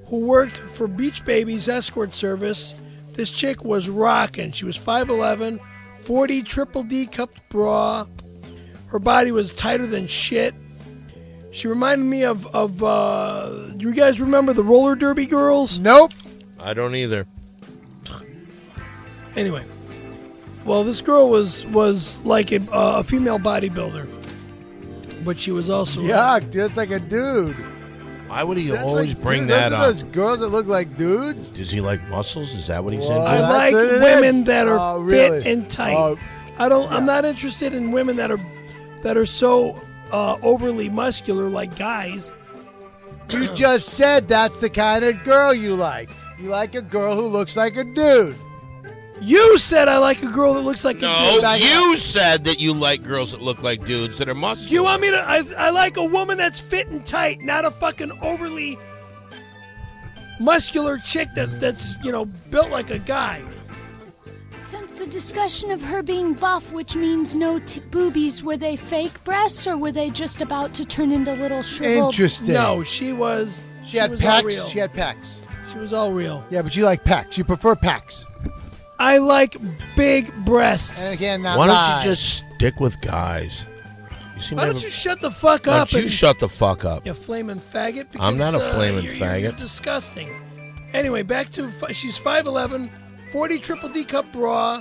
who worked for Beach Babies escort service. This chick was rocking. She was 5'11", 40 triple D cupped bra. Her body was tighter than shit. She reminded me of do you guys remember the roller derby girls?
Nope.
I don't either.
Anyway, well, this girl was like a female bodybuilder, but she was also
Yuck, dude. That's like a dude.
Why would he
That's
always
like,
bring
dude,
that
those
up?
are those girls that look like dudes.
Does he like muscles? Is that what he
Whoa.
said?
I
That's
like
what it
women
is.
that are
Oh, really?
fit and tight.
Oh,
I'm not interested in women that are so overly muscular like guys.
You just said that's the kind of girl you like. You like a girl who looks like a dude.
You said I like a girl that looks like a
No,
dude.
you said that you like girls that look like dudes that are muscular.
You want me to? I like a woman that's fit and tight, not a fucking overly muscular chick that's built like a guy.
Since the discussion of her being buff, which means no boobies, were they fake breasts or were they just about to turn into little shriveled?
Interesting.
No, she was.
She had
was all
pecs.
real.
She had pecs.
She was all real.
Yeah, but you like pecs. You prefer pecs.
I like big breasts.
And again, not
Why
lie.
don't you just stick with guys? You seem
Why
to
don't
have
you
a-
shut the fuck
Why
up?
don't you shut the fuck up?
You flaming faggot. Because,
I'm not a flaming
you're
faggot.
disgusting. Anyway, back to she's 5'11", 40 triple D cup bra.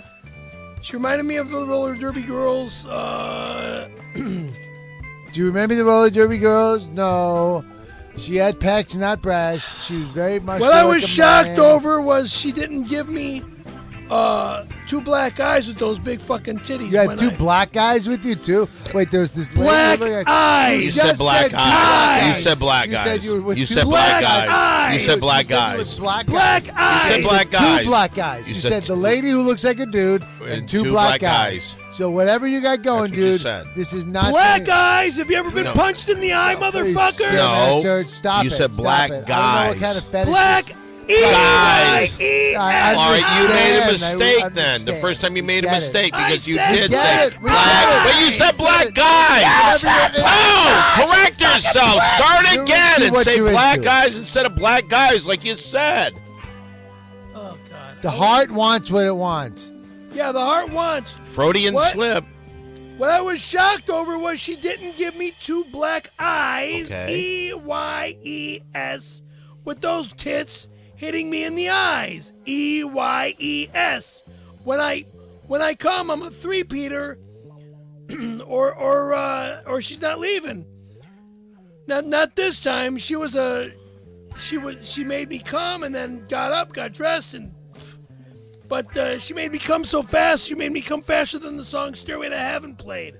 She reminded me of the roller derby girls.
Do you remember the roller derby girls? No. She had pecs, not breasts. She was very much.
What I
like
was
a
shocked
man.
over was she didn't give me two black eyes with those big fucking titties.
You had
when
two
I-
black guys with you too. Wait, there was this lady
black
who looked like-
eyes.
You
just
said black
said
eyes. You
eyes.
said black
You
guys.
said you were with
You
two
said black
black
guys.
eyes.
You said black
You said you
guys.
with black
Black
guys.
eyes.
You said black
Two
guys.
black guys.
You
You
said
said the
two-
lady who looks like a dude and two black guys. So whatever you got going,
That's what you
dude,
said.
this is not
Black eyes. Have you ever been
No.
punched in the eye,
Please,
motherfucker?
No.
Sir, stop
You
it.
said
Stop
black
it. I don't know what
guys.
kind of fetish.
Black
Guys.
E-Y-E-S.
I
All right, you made a
understand.
mistake
I
then. The
understand.
first time you made a
Get it.
mistake because you
I
did
said
say
it. We
black.
said it.
But you said
We
black
said it.
guys.
Whatever you-
Oh, correct yourself. Start
Do
again and
what
say
you're
black
into.
guys instead of black guys like you said.
Oh God.
The heart wants what it wants.
Yeah, the heart wants.
Freudian
What?
slip.
What I was shocked over was she didn't give me two black eyes,
Okay.
E-Y-E-S, with those tits hitting me in the eyes, E-Y-E-S. When I come, I'm a three-peater, or she's not leaving. Not this time. She made me come and then got up, got dressed, but she made me come so fast. She made me come faster than the song "Stairway to Heaven" played.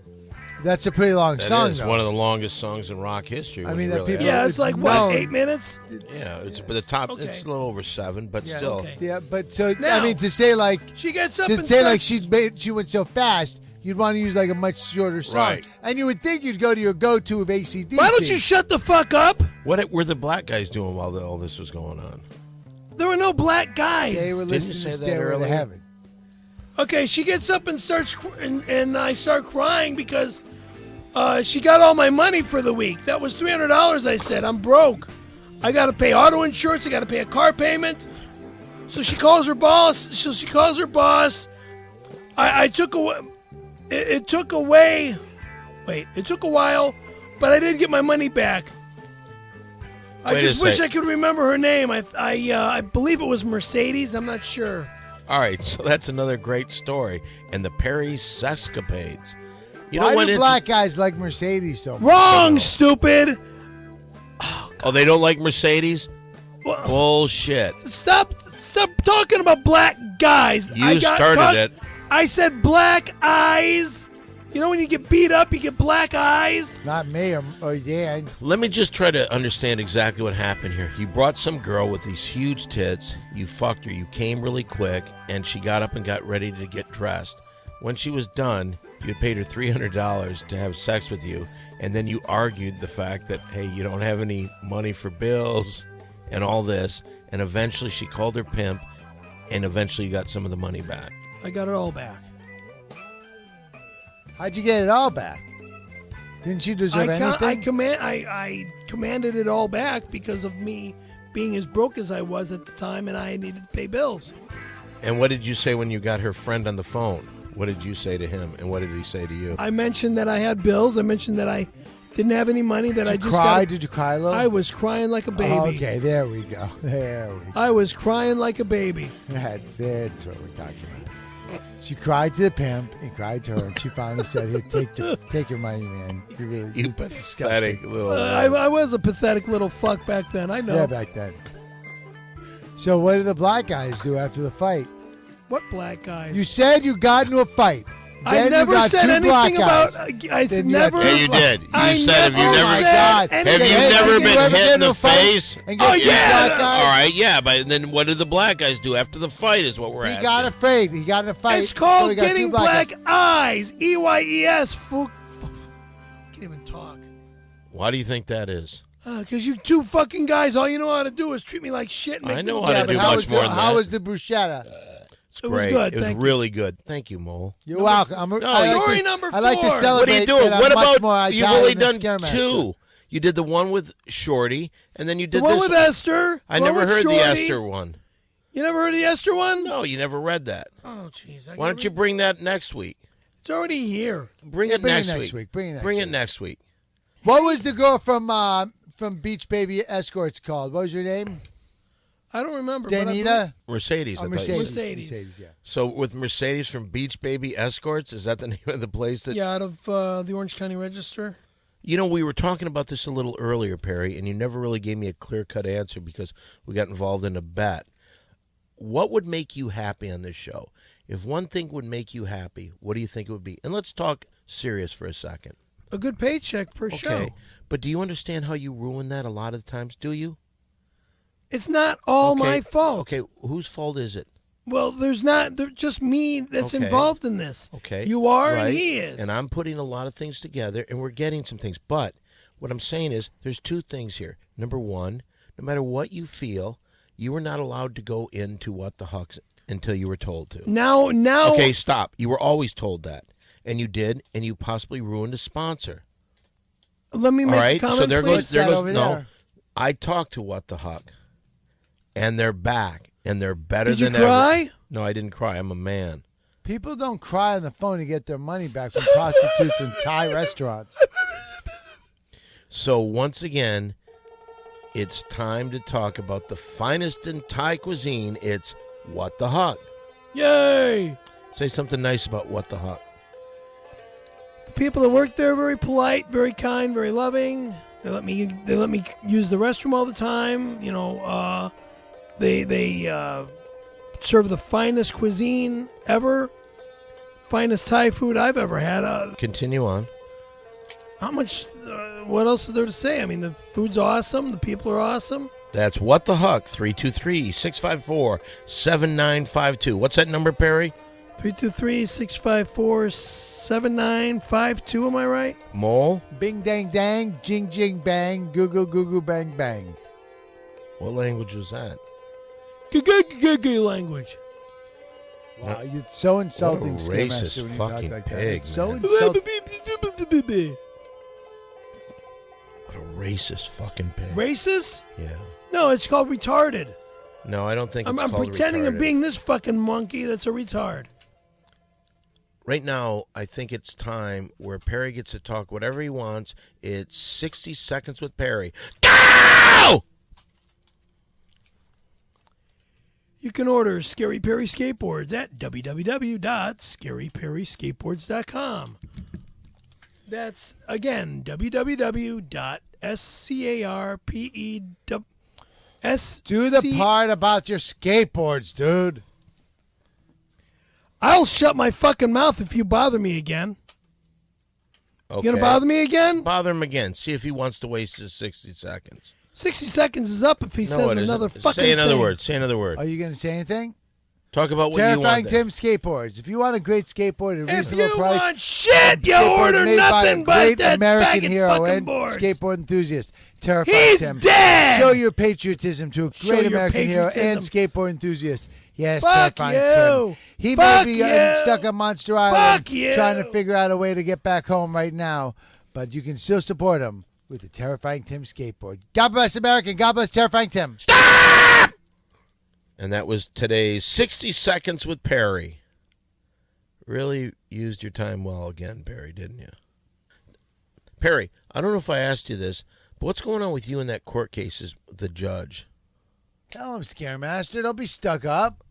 That's a pretty long
That
song,
is
though.
one of the longest songs in rock history.
I
when
mean,
you
that
really
people-
have
Yeah,
it.
it's like
known.
what, 8 minutes?
Yeah, it's but the top.
Okay.
It's a little over 7, but still.
okay.
Yeah, but so
Now-
I mean to say like
She gets up
to
and
say like
starts-
she went so fast, you'd want to use like a much shorter song,
Right.
and you would think you'd go to your go-to of AC/DC.
Why don't you shut the fuck up?
What were the black guys doing while all this was going on?
There were no black guys.
They were
Didn't you
listening
say
to
that
Stairway to
earlier?
Heaven.
Okay, she gets up and starts, and I start crying because she got all my money for the week. That was $300. I said, I'm broke. I got to pay auto insurance. I got to pay a car payment. So she calls her boss. So she calls her boss. I took away. It took away. Wait, it took a while, but I did get my money back. I
Wait a
just wish
sec.
I could remember her name. I believe it was Mercedes. I'm not sure.
All right, so that's another great story. And the Perry Sexcapades. You know
Why
what?
do black guys like Mercedes so much?
Wrong, stupid.
Oh, they don't like Mercedes?
Well,
Bullshit.
Stop Stop talking about black guys.
You started it.
I said black eyes. You know when you get beat up, you get black eyes?
Not me or Dan.
Let me just try to understand exactly what happened here. You brought some girl with these huge tits. You fucked her. You came really quick, and she got up and got ready to get dressed. When she was done, you had paid her $300 to have sex with you, and then you argued the fact that, hey, you don't have any money for bills and all this, and eventually she called her pimp, and eventually you got some of the money back.
I got it all back.
How'd you get it all back? Didn't you deserve anything?
I commanded it all back because of me being as broke as I was at the time, and I needed to pay bills.
And what did you say when you got her friend on the phone? What did you say to him, and what did he say to you?
I mentioned that I had bills. I mentioned that I didn't have any money. That I just
cry? Did you cry a little?
I was crying like a baby.
Oh, okay, there we go.
I was crying like a baby.
That's what we're talking about. She cried to the pimp and cried to her, and she finally said, "Here, take your money, man.
You pathetic little.
I was a pathetic little fuck back then. I know.
Yeah, back then. So, what did the black guys do after the fight?
What black guys?
You said you got into a fight.
I never said anything about. I said never.
Yeah, you did. You said, have you
Oh
never?
my God.
Have you never been hit in the face?
Oh, yeah.
All right, yeah, but then what did the black guys do after the fight? Is what we're asking.
He got afraid. He got in a fight.
It's called
so he got
getting
two black
black eyes. EYES. Can't even talk.
Why do you think that is?
Because you two fucking guys, all you know how to do is treat me like shit. And
I
make
know
me
how to
look
do
bad.
much more than that.
How was the bruschetta?
It's
It was
great.
good,
It was
thank you.
really good. Thank you, Mole.
You're welcome.
Story number
I like to
4.
celebrate.
What are you doing?
that I'm
What
much
about
more
you've
Italian
only
than
done
Scaremaster.
2? You did the one with Shorty, and then you did
The one
this
with Esther.
I
the one
never
with
heard the
Shorty.
Esther one.
You never heard the Esther one?
No, you never read that.
Oh, jeez.
Why don't you bring that next week?
It's already here.
Bring
Yeah,
it
bring it
next
next
week.
week. Bring it next
Bring
week.
it next week.
What was the girl from Beach Baby Escorts called? What was your name?
I don't remember. but I
Danita?
Mercedes.
Oh,
I thought you said.
Mercedes.
Mercedes.
Yeah.
So with Mercedes from Beach Baby Escorts, is that the name of the place? That
Yeah, out of the Orange County Register.
You know, we were talking about this a little earlier, Perry, and you never really gave me a clear-cut answer because we got involved in a bet. What would make you happy on this show? If one thing would make you happy, what do you think it would be? And let's talk serious for a second.
A good paycheck per show.
Okay, but do you understand how you ruin that a lot of the times? Do you?
It's not all
Okay,
my fault.
Okay, whose fault is it?
Well, there's just me that's
Okay.
involved in this.
Okay.
You are
right.
and he is.
And I'm putting a lot of things together, and we're getting some things. But what I'm saying is there's 2 things here. Number one, no matter what you feel, you were not allowed to go into What the Hucks until you were told to.
Now.
Okay, stop. You were always told that. And you did, and you possibly ruined a sponsor.
Let me make
All right?
a comment,
So there
please.
goes,
over
no.
there?
I talked to What the Huck, and they're back, and they're better
Did you
than ever.
cry?
No, I didn't cry. I'm a man.
People don't cry on the phone to get their money back from prostitutes and Thai restaurants.
So once again, it's time to talk about the finest in Thai cuisine. It's What the Huck.
Yay!
Say something nice about What the Huck.
The people that work there are very polite, very kind, very loving. They let me use the restroom all the time. You know, they serve the finest cuisine ever, finest Thai food I've ever had.
Continue on.
How much? What else is there to say? I mean, the food's awesome. The people are awesome.
That's What the Huck, 323-654-7952. What's that number, Perry?
323-654-7952. Am I right?
Mole?
Bing, dang, dang, jing, jing, bang, goo, goo, goo, goo, bang, bang.
What language was that?
Language.
Wow, you're so insulting,
What a
Scaremaster,
racist
when you talk
fucking
like that.
pig,
It's so
man.
insulting.
What a racist fucking pig.
Racist?
Yeah.
No, it's called retarded.
No, I don't think
I'm
it's called
pretending I'm
retarded.
being this fucking monkey that's a retard.
Right now, I think it's time where Perry gets to talk whatever he wants. It's 60 seconds with Perry. Go!
You can order Scary Perry skateboards at www.scaryperryskateboards.com. That's, again,
Do the part about your skateboards, dude.
I'll shut my fucking mouth if you bother me again.
Okay.
You gonna bother me again?
Bother him again. See if he wants to waste his 60 seconds.
60 seconds is up if he says
it
another
isn't.
fucking
Say another
thing.
word. Say another word.
Are you going to say anything?
Talk about what you
Terrifying
want.
Tim skateboards. If you want a great skateboard at a
If
reasonable
you
price,
want shit, you
skateboard
order
made by
nothing
a
but
great
that
American
faggot
hero
fucking
and
boards.
skateboard enthusiast. Terrifying
He's
Tim.
dead!
Show your patriotism to a
Show
great
your
American hero and
patriotism.
skateboard enthusiast. Yes,
Fuck
Terrifying
you.
Tim. He
Fuck
may be
you.
stuck on Monster Island
Fuck you.
trying to figure out a way to get back home right now, but you can still support him with the Terrifying Tim skateboard. God bless America. God bless Terrifying Tim.
And that was today's 60 Seconds with Perry. Really used your time well again, Perry, didn't you? Perry, I don't know if I asked you this, but what's going on with you in that court case with the judge?
Tell him, Scaremaster. Don't be stuck up.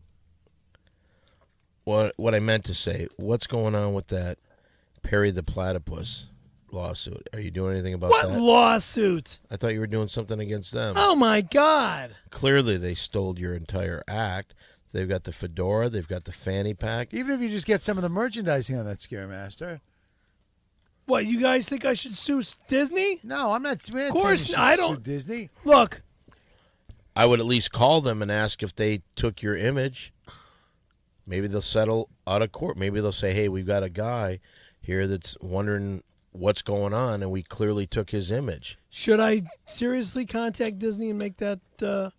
What I meant to say, what's going on with that Perry the Platypus lawsuit? Are you doing anything about
What
that?
lawsuit?
I thought you were doing something against them.
Oh my God!
Clearly, they stole your entire act. They've got the fedora. They've got the fanny pack.
Even if you just get some of the merchandising on that Scaremaster.
What, you guys think I should sue Disney?
No, I'm not. Of
course, I don't-
Disney.
Look,
I would at least call them and ask if they took your image. Maybe they'll settle out of court. Maybe they'll say, hey, we've got a guy here that's wondering what's going on, and we clearly took his image.
should I seriously contact Disney and make that?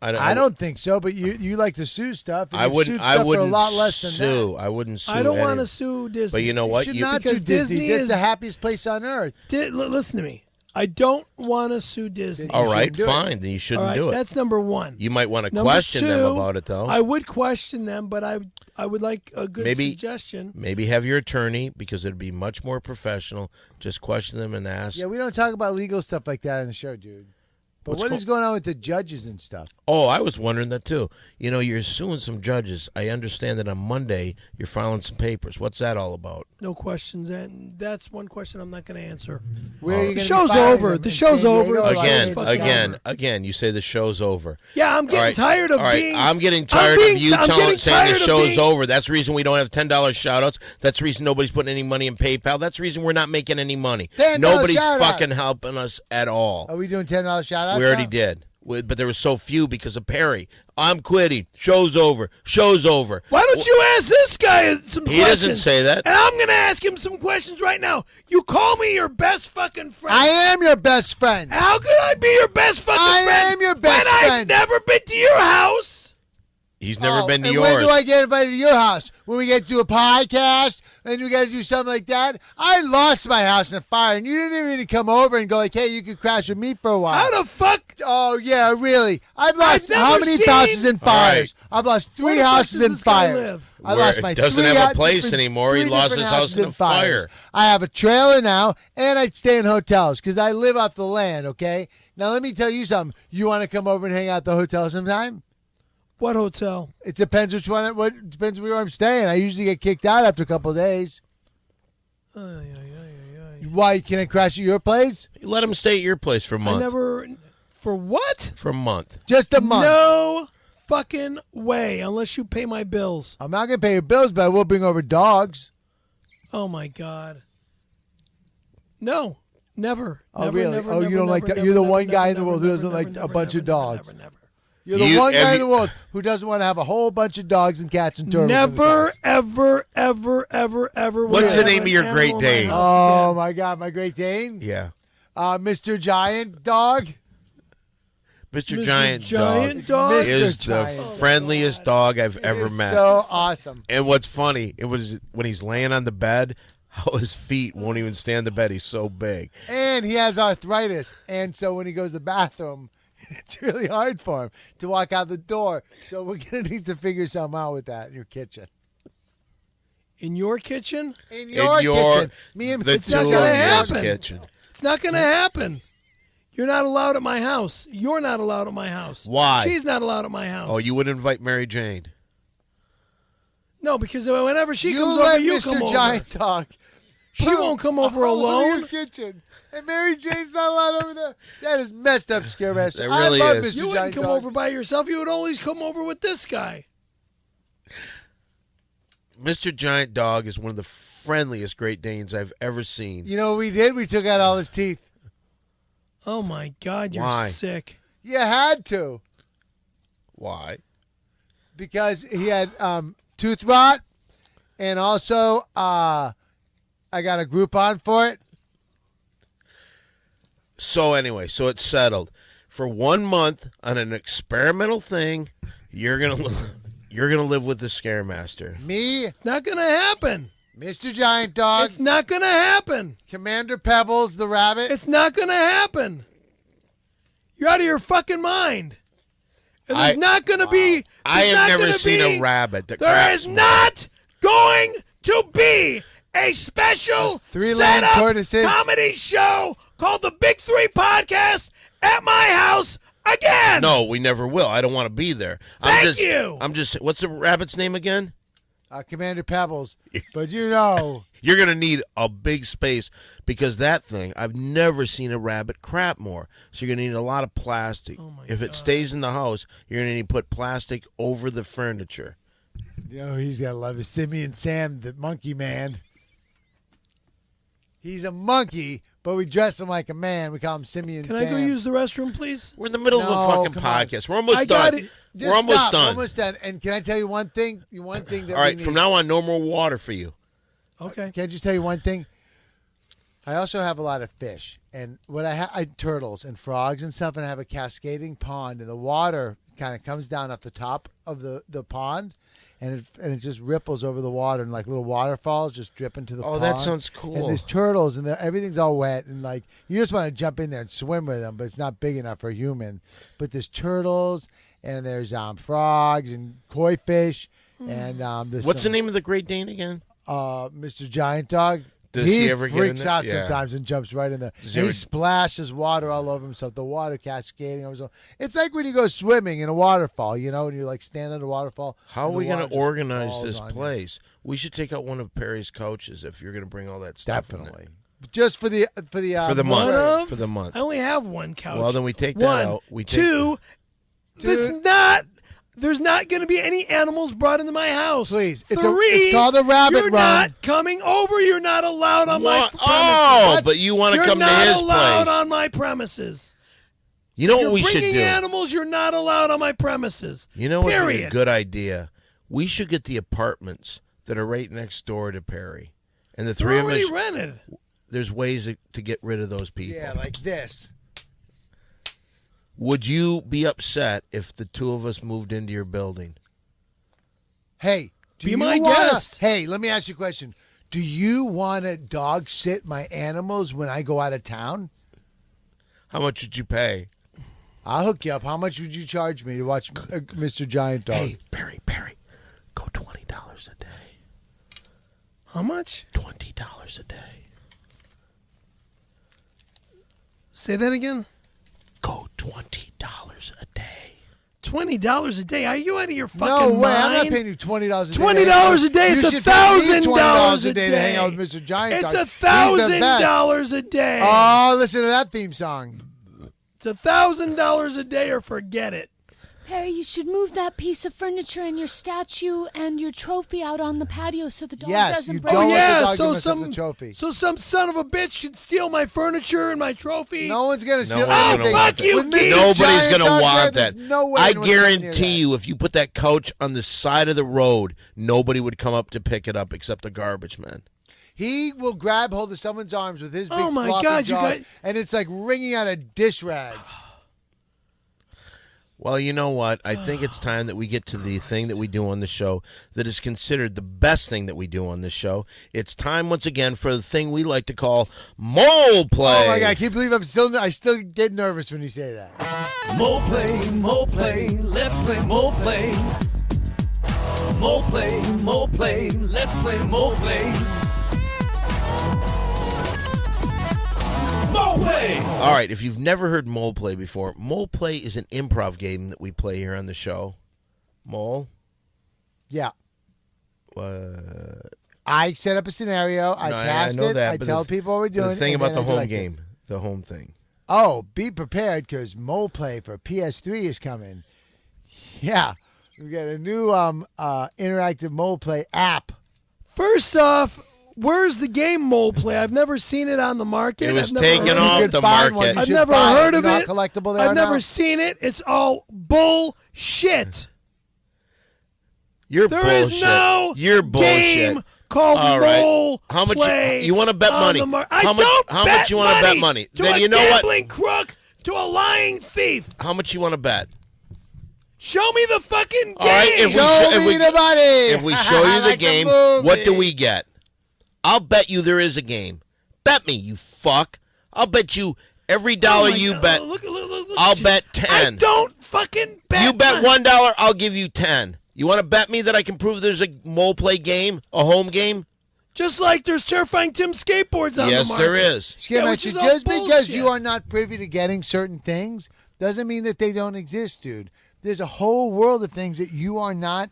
I don't think so, but you like to sue stuff. And
I
you've
wouldn't.
sued
I
stuff
wouldn't
for a lot less than
sue.
that.
I wouldn't sue.
I don't want to
any-
sue Disney.
But you know what?
You should
You
not
because
sue Disney.
Disney
It's
is-
the happiest place on earth.
Listen to me. I don't want to sue Disney.
all right,
shouldn't do it.
fine. Then you
All
shouldn't
right,
do it.
that's number one.
You might want to
Number
question them
two,
about it, though.
I would question them, but I would like a good
Maybe-
suggestion.
Maybe have your attorney, because it'd be much more professional. Just question them and ask.
Yeah, we don't talk about legal stuff like that on the show, dude. But what is going on with the judges and stuff?
Oh, I was wondering that too. You know, you're suing some judges. I understand that on Monday you're filing some papers. What's that all about?
No questions, and that's one question I'm not going to answer.
Where are you
The
gonna
show's
be filing
over.
them?
The
In
show's
San
over.
Diego?
Like,
Again,
fucking over.
again. You say the show's over.
Yeah, I'm getting
All right,
tired of
all right,
being.
I'm getting
I'm
tired
being-
of you
I'm getting
saying the
tired of
show's
being-
over. That's the reason we don't have $10 shout-outs. That's the reason nobody's putting any money in PayPal. That's the reason we're not making any money.
$10
Nobody's
shout-out.
fucking helping us at all.
Are we doing $10 shout-outs?
We already
now?
did. But there was so few because of Perry. I'm quitting. Show's over. Show's over.
Why don't you ask this guy some
He
questions?
doesn't say that.
And I'm going to ask him some questions right now. You call me your best fucking friend.
I am your best friend.
How could I be your best fucking
I
friend?
am your best
when
friend.
I've never been to your house.
He's never been to
and
yours.
when do I get invited to your house? When we get to do a podcast and we got to do something like that? I lost my house in a fire, and you didn't even come over and go like, hey, you could crash with me for a while.
How the fuck?
Oh, yeah, really. I've lost
never
how many
seen-
houses in fires?
All
I've lost
Where
three
the fuck
houses
does
in
this guy
fires.
live?
I
Where
lost
it
my
doesn't
three
have a
hou-
place
different-
anymore. He
three
lost
different
his house
houses
in a fire.
fires. I have a trailer now, and I stay in hotels because I live off the land, okay? Now, let me tell you something. You want to come over and hang out at the hotel sometime?
What hotel?
It depends which one. What depends where I'm staying. I usually get kicked out after a couple of days.
Ay, ay, ay, ay, ay.
Why can I crash at your place?
Let him stay at your place for a month.
I never. For what?
For a month.
Just a month.
No fucking way, unless you pay my bills.
I'm not gonna pay your bills, but I will bring over dogs.
Oh my God. No, never.
Oh,
Never,
really?
never,
Oh, you
never,
don't like
never,
that? You're the
never,
one
never,
guy in the
never,
world who
never,
doesn't
never,
like a
never,
bunch of
never,
dogs.
Never, never,
You're the
You-
one guy
have
in the
you-
world who doesn't want to have a whole bunch of dogs and cats and turtles. in his
never,
house.
ever, ever, ever, ever.
What's
will
the
I have
name of
an
your
animal
Great
in my
Dane?
house
Oh
again.
my God, my Great Dane,
Yeah.
Mr. Giant Dog.
Mr.
Mr.
Giant
Giant
Dog
Dog?
Mr.
is the
Giant.
friendliest dog I've ever
It's
met.
so awesome.
And what's funny, it was when he's laying on the bed, how his feet won't even stand the bed. He's so big.
And he has arthritis, and so when he goes to the bathroom, it's really hard for him to walk out the door. So we're gonna need to figure something out with that in your kitchen.
In your kitchen?
In your kitchen, me and
the
it's
not
two
gonna
of yours
happen.
kitchen.
It's not going to happen. You're not allowed at my house. You're not allowed at my house.
Why?
She's not allowed at my house.
Oh, you would invite Mary Jane.
No, because whenever she
You
comes
let
over, you
Mr.
come
Giant
over.
Dog
She won't come over
All over
alone.
your kitchen. And Mary Jane's not allowed over there. That is messed up, Scaremaster.
That really
I love
is.
Mr.
You wouldn't
Giant
come
Dog.
over by yourself. You would always come over with this guy.
Mr. Giant Dog is one of the friendliest Great Danes I've ever seen.
You know what we did? We took out all his teeth.
Oh my God, you're
Why?
sick.
You had to.
Why?
Because he had tooth rot, and also I got a Groupon for it.
So anyway, so it's settled. For 1 month on an experimental thing, you're gonna live with the Scaremaster.
Me,
Not gonna happen.
Mr. Giant Dog,
It's not gonna happen.
Commander Pebbles the rabbit.
It's not gonna happen. You're out of your fucking mind. And there's not gonna be.
I
there's
have
not
never
gonna
seen
be-
a rabbit that
There
craps
is
more.
not going to be a special
Three-lane
setup
tortoises.
comedy show called the Big Three Podcast at my house again.
No, we never will. I don't want to be there.
Thank you.
I'm just. What's the rabbit's name again?
Commander Pebbles. But you know,
You're going to need a big space because that thing, I've never seen a rabbit crap more. So you're going to need a lot of plastic.
Oh my
if it
God.
stays in the house, you're going to need to put plastic over the furniture.
he's got to love his Simeon Sam, the monkey man. He's a monkey, but we dress him like a man. We call him Simeon
Can
Sam.
I go use the restroom, please?
We're in the middle of
No,
a fucking
come on.
podcast. We're almost
I got
done.
it.
Just
We're almost
stop.
done.
Almost done. And can I tell you one thing? One thing that
All right,
we
from
need.
now on, no more water for you.
Okay.
Can I just tell you one thing? I also have a lot of fish, and what I turtles and frogs and stuff, and I have a cascading pond, and the water kind of comes down off the top of the pond, and it just ripples over the water, and like little waterfalls just drip into the
Oh,
pond.
that sounds cool.
And there's turtles, and everything's all wet, and like you just want to jump in there and swim with them, but it's not big enough for a human. But there's turtles, and there's frogs and koi fish, and there's
What's the
some,
name of the Great Dane again?
Mr. Giant Dog.
Does he ever get in
freaks
there?
out
Yeah.
sometimes and jumps right in there.
Does
And
he
he
ever-
splashes water all over himself. The water cascading over himself. It's like when you go swimming in a waterfall, and you're like standing at a waterfall.
How are
and the
we going
water
to
just
organize
falls
this
on you.
place? We should take out one of Perry's couches if you're going to bring all that stuff. in
Definitely. Just for the
For the
One
month.
of?
For the month.
I only have one couch.
Well, then we take that
One,
out. We take-
two. There's not going to be any animals brought into my house.
Please,
Three.
it's called a rabbit
You're
run.
not coming over. You're not allowed on my
What?
premises.
Oh, but you want to
You're
come to
not
his
allowed
place.
on my premises.
You know
You're
what we should
bringing
do?
animals. You're not allowed on my premises.
You know what would be a
Period.
good idea? We should get the apartments that are right next door to Perry. And the
They're
three of
already
us,
rented.
there's ways to get rid of those people.
Yeah, like this.
Would you be upset if the two of us moved into your building?
Hey, do
Be
you
my
wanna,
guest.
Hey, let me ask you a question. Do you want to dog sit my animals when I go out of town?
How much would you pay?
I'll hook you up. How much would you charge me to watch Mr. Giant Dog?
Hey, Perry, go $20 a day.
How much?
$20 a day.
Say that again.
Go $20 a day.
$20 a day? Are you out of your fucking
No
mind?
way! I'm not paying you $20 a day.
$20 a day.
You
It's
should pay me
$1,000 a day
to hang out with Mr. Giant
It's
Dog. He's the best.
$1,000 a day.
Oh, listen to that theme song.
It's $1,000 a day, or forget it.
Perry, you should move that piece of furniture and your statue and your trophy out on the patio so the dog
Yes,
doesn't
you
break
don't
it.
want the
yeah,
dog to
so
mess up the
some
trophy.
so some son of a bitch can steal my furniture and my trophy.
No one's gonna steal
one's gonna
anything.
want that.
With
Fuck
Mr.
you,
Nobody's
Giant
going to
Dog
want
there,
that.
there's No way
I
anyone's gonna near
guarantee
that.
you, if you put that couch on the side of the road, nobody would come up to pick it up except the garbage man.
He will grab hold of someone's arms with his big
Oh, my
floppy
God, you
jaws,
guys-
and it's like wringing out a dish rag.
Well, you know what? I think it's time that we get to the thing that we do on the show that is considered the best thing that we do on this show. It's time once again for the thing we like to call mole play.
Oh my God! Can you believe I still get nervous when you say that.
Mole play, let's play mole play. Mole play, let's play mole play. Mole play!
All right, if you've never heard mole play before, mole play is an improv game that we play here on the show. Mole?
Yeah. I set up a scenario. I cast
know
it.
that,
I
but
tell people what we're doing.
The thing
and
about
then
the
I
home
direct it.
game, the home thing.
Oh, be prepared because Mole Play for PS3 is coming. Yeah, we got a new interactive Mole Play app.
First off, where's the game Mole Play? I've never seen it on the market.
It was
I've never
taken
heard
off
of it.
the
find one.
market.
You
I've
should
never
find
heard
it.
of
You know how
it.
collectible they
I've
are
never
now?
seen it. It's all bullshit.
You're
There
bullshit.
is no
You're bullshit.
game called
All right.
Mole
How much
Play.
you want to bet
on
money?
the
How much you want to bet money?
To
Then
a
you know what?
gambling crook, to a lying thief.
How much you want to bet?
Show me the fucking game.
All right, if we
Show me the money.
If we show you the
Like a
game,
movie.
what do we get? I'll bet you there is a game. Bet me, you fuck. I'll bet you every dollar
Oh my
you
God.
bet.
Look,
I'll bet 10.
I don't fucking bet.
You bet
money.
$1, I'll give you 10. You want to bet me that I can prove there's a Mole Play game, a home game?
Just like there's Terrifying Tim skateboards on the
Yes,
market.
there is.
Scare
which
Master,
is all
just because you
bullshit.
are not privy to getting certain things doesn't mean that they don't exist, dude. There's a whole world of things that you are not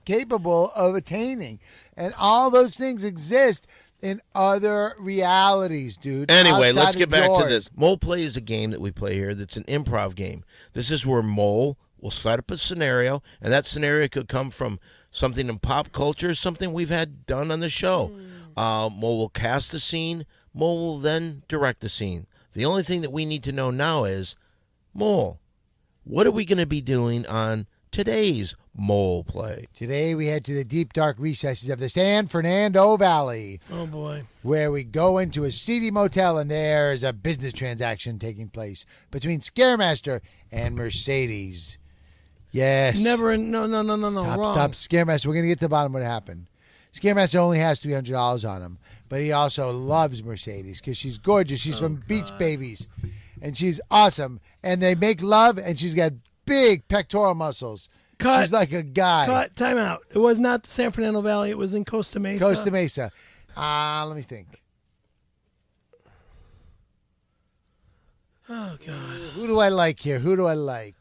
capable of attaining. And all those things exist in other realities, dude.
Anyway,
outside
let's get
of
back to
yours.
this. Mole Play is a game that we play here that's an improv game. This is where Mole will set up a scenario, and that scenario could come from something in pop culture, something we've had done on the show. Mole will cast the scene. Mole will then direct the scene. The only thing that we need to know now is, Mole, what are we going to be doing on today's Mole Play?
Today we head to the deep, dark recesses of the San Fernando Valley,
Oh boy.
where we go into a seedy motel, and there's a business transaction taking place between Scaremaster and Mercedes. Yes.
Never. No.
Stop,
Wrong.
stop. Scaremaster, we're going to get to the bottom of what happened. Scaremaster only has $300 on him, but he also loves Mercedes because she's gorgeous. She's from Beach Babies, and she's awesome. And they make love, and she's got big pectoral muscles.
Cut.
She's like a guy.
Cut. Time out. It was not the San Fernando Valley. It was in Costa Mesa.
Costa Mesa. Let me think.
Oh God.
Who do I like here? Who do I like?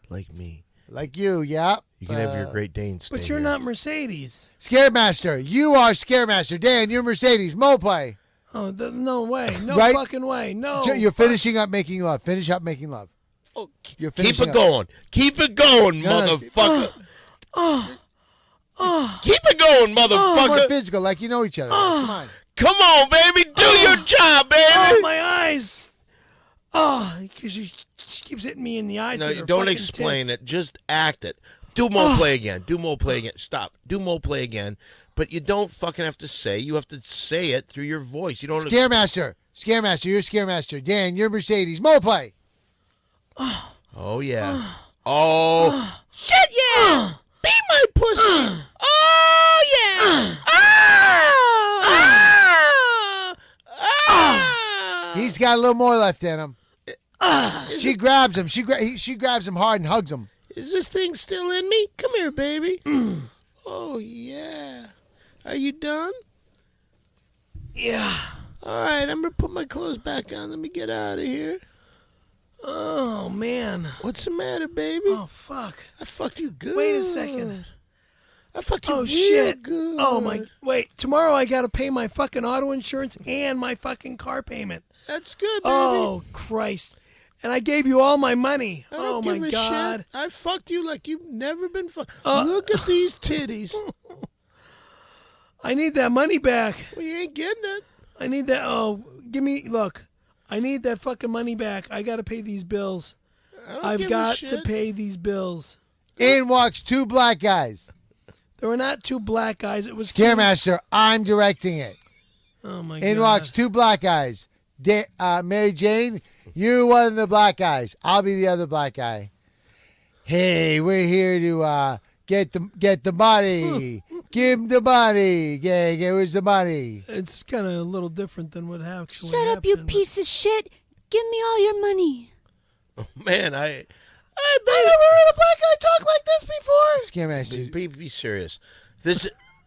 Like me.
Like you, yeah.
You can have your Great Dane stay
But you're
here.
not Mercedes.
Scaremaster. You are Scaremaster. Dan, you're Mercedes. Mole Play.
Oh, no way. No
Right?
fucking way. No.
You're finishing up making love. Finish up making love.
Oh,
You're
keep
finishing
it
up.
going. Keep it going,
No, no.
motherfucker. Keep it going,
More
motherfucker.
physical, like you know each other. Come on.
Come on, baby. Do your job, baby.
Oh, my eyes. Oh, because she keeps hitting me in the eyes.
No,
with
you
her
don't
fucking
explain
tits.
it. Just act it. Do Mole Play again. Do Mole Play again. Stop. Do Mole Play again. But you don't fucking have to say. You have to say it through your voice. You don't.
Scaremaster. Scaremaster, you're Scaremaster. Dan, you're Mercedes. Mole Play.
Oh yeah. Oh. Shit yeah. Be my pussy. Oh yeah.
He's got a little more left in him. She grabs him. She grabs him hard and hugs him.
Is this thing still in me? Come here, baby. Oh yeah. Are you done?
Yeah.
All right, I'm gonna put my clothes back on. Let me get out of here.
Oh, man.
What's the matter, baby?
Oh, fuck.
I fucked you good.
Wait a second.
I fucked you
Oh,
real
shit.
good.
Oh, my. Wait. Tomorrow I got to pay my fucking auto insurance and my fucking car payment.
That's good, baby.
Oh, Christ. And I gave you all my money.
I
Oh,
don't
my
give a
God.
shit. I fucked you like you've never been fucked. Look at these titties.
I need that money back.
We ain't getting it.
I need that. Oh, give me. Look. I need that fucking money back. I got to pay these bills. I've got to pay these bills.
In walks two black guys.
There were not two black guys. It was two.
Scaremaster, I'm directing it.
Oh, my God.
In walks two black guys. Mary Jane, you're one of the black guys. I'll be the other black guy. Hey, we're here to get the money. Give him the money. Yeah, where's the money?
It's kind of a little different than what actually
Shut up, you
happened.
piece of shit. Give me all your money.
Man, I
never heard a black guy talk like this before. Scaremaster.
be serious.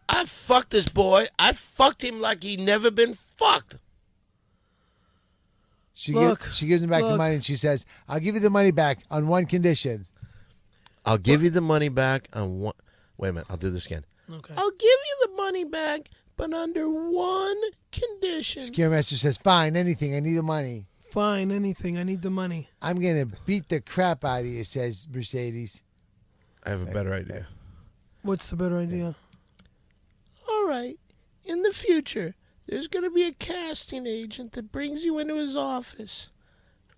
I fucked this boy. I fucked him like he never been fucked.
She
Look,
gives him back the
look.
money, and she says, I'll give you the money back on one condition.
I'll give you the money back on one. Wait a minute. I'll do this again.
Okay.
I'll give you the money back, but under one condition.
Scaremaster says, fine, anything. I need the money.
Fine, anything. I need the money.
I'm going to beat the crap out of you, says Mercedes.
I have a better idea.
What's the better idea?
All right. In the future, there's going to be a casting agent that brings you into his office.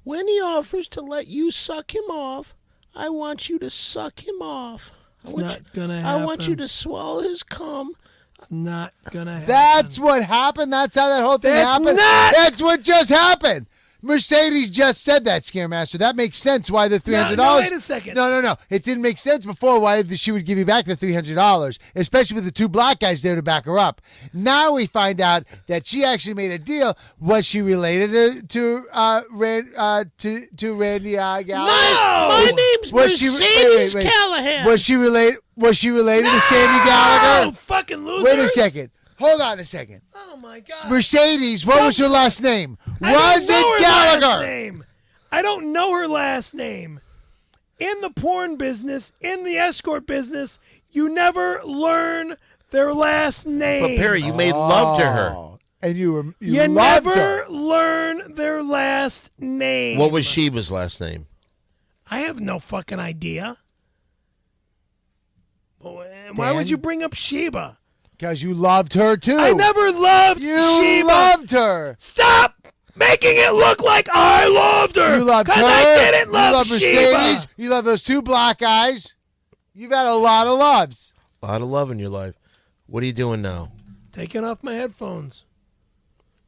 When he offers to let you suck him off, I want you to suck him off.
It's not going to happen.
I want you to swallow his cum.
It's not going to happen.
That's what happened? That's how that whole thing happened? That's what just happened. Mercedes just said that, Scaremaster. That makes sense why the $300.
No, wait a second.
No. It didn't make sense before why she would give you back the $300, especially with the two black guys there to back her up. Now we find out that she actually made a deal. Was she related to Randy Gallagher?
My name's Mercedes Callahan.
Was she related to Sandy Gallagher?
Oh, fucking losers.
Wait a second. Hold on a second.
Oh, my God.
Mercedes, what was her last name? Was it Gallagher?
I don't know her last name. In the porn business, in the escort business, you never learn their last name.
But Perry, you made love to her.
And you loved
never
her.
learn their last name.
What was Sheba's last name?
I have no fucking idea. Why would you bring up Sheba?
Because you loved her, too.
I never loved Sheba.
You loved her.
Stop making it look like I loved her.
You loved her.
Because I didn't love
You love Mercedes.
Sheba.
You love those two black guys. You've had a lot of loves.
A lot of love in your life. What are you doing now?
Taking off my headphones.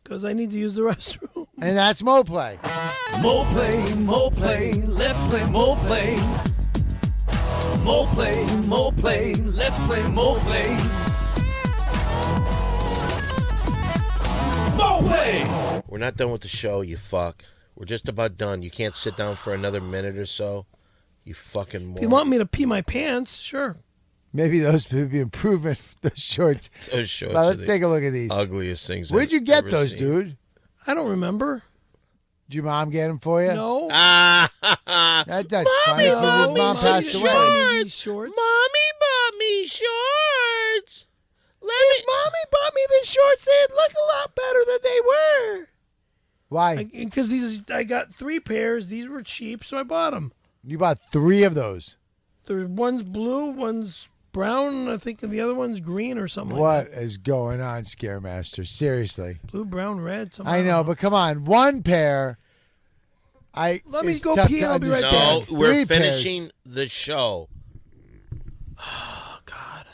Because I need to use the restroom.
And that's Mo Play.
Mo play, let's play Mo play. Mo play, let's play Mo play. Mo play!
We're not done with the show, you fuck. We're just about done. You can't sit down for another minute or so. You fucking moron.
If you want me to pee my pants, sure.
Maybe those would be improvement, those shorts.
Those shorts
Well,
are
let's
the
take a look at these.
ugliest things
Where'd you
I've
get
ever
those,
seen.
dude?
I don't remember.
Did your mom get them for you?
No.
That's funny
No,
because his mom passed away.
Mommy, these shorts.
Mommy bought me shorts.
If Mommy bought me these shorts, they'd look a lot better than they were.
Why?
Because I got 3 pairs. These were cheap, so I bought them.
You bought 3 of those.
One's blue, one's brown, I think, and the other one's green or something like
What is going on, Scaremaster? Seriously.
that. Blue, brown, red. Something.
I know, but come on. 1 pair.
Let me
it's
go
tough
pee
to
and I'll be right
understand.
back.
No, we're
3 pairs.
finishing the show.
Oh, God.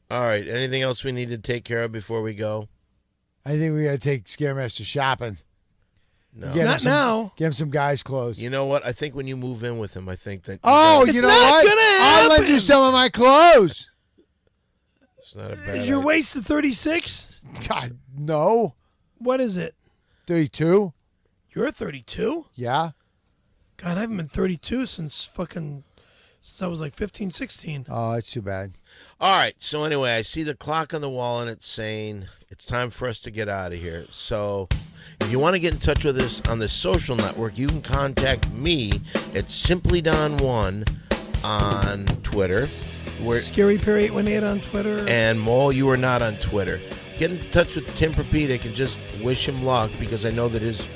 All right. Anything else we need to take care of before we go?
I think we got to take Scaremaster shopping.
No.
Get him
Not now.
Get him some guys' clothes.
You know what? I think when you move in with him, I think that.
Oh,
It's
you know
not
what?
gonna
I'll lend you
happen.
some of my clothes.
It's not a bad
Is your
idea.
waist a 36?
God, no.
What is it?
32?
You're a 32?
Yeah.
God, I haven't been 32 since I was like 15, 16.
Oh, it's too bad.
All right. So anyway, I see the clock on the wall, and it's saying it's time for us to get out of here. So if you want to get in touch with us on the social network, you can contact me at SimplyDon1 on Twitter.
Scary Perry 818 on Twitter.
And Mo, you are not on Twitter. Get in touch with Tim Perpedic and just wish him luck because I know that his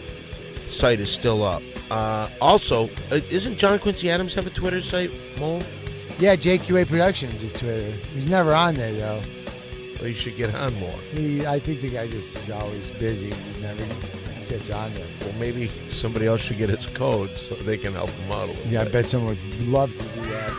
site is still up. Also, isn't John Quincy Adams have a Twitter site, Mo?
Yeah, JQA Productions is Twitter. He's never on there, though.
Well, you should get on more.
I think the guy just is always busy. He never gets on there.
Well, maybe somebody else should get his code so they can help him out a little
Yeah, I
bit.
bet someone would love to do that.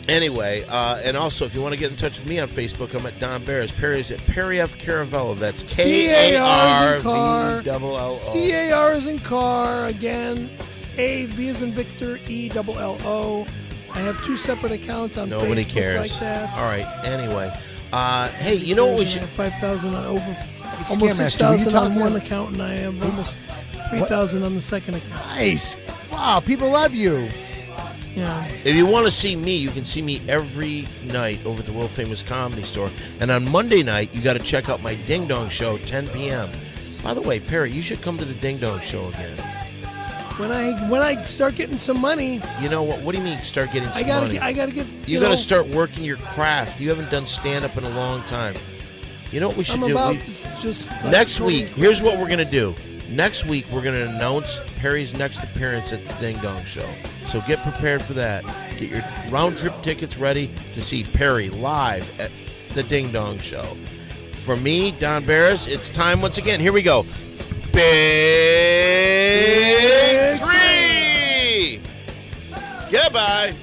Anyway, and also, if you want to get in touch with me on Facebook, I'm at Don Barris. Perry's at Perry F. Caravello. That's K-A-R-V-double-L-O.
C-A-R is in car. Again, A-V is in Victor, E-double-L-O. I have 2 separate accounts on
Nobody
Facebook
cares.
like that.
All right, anyway. Hey, you know what we
I
should...
have 5,000 on almost
Scam Master, were you
6,000 on
talking
one
about-
account, and I have almost 3,000 on the second account.
Nice. Wow, people love you.
Yeah.
If you want to see me, you can see me every night over at the World Famous Comedy Store. And on Monday night, you got to check out my Ding Dong show, 10 p.m. By the way, Perry, you should come to the Ding Dong show again.
when I start getting some money,
You know what? What do you mean start getting some money?
I gotta get.
You got to start working your craft. You haven't done stand-up in a long time. You know what we should
I'm
do?
about to just
Next week, here's what we're going to do. Next week, we're going to announce Perry's next appearance at the Ding Dong Show. So get prepared for that. Get your round-trip tickets ready to see Perry live at the Ding Dong Show. For me, Don Barris, it's time once again. Here we go. Big 3! Goodbye.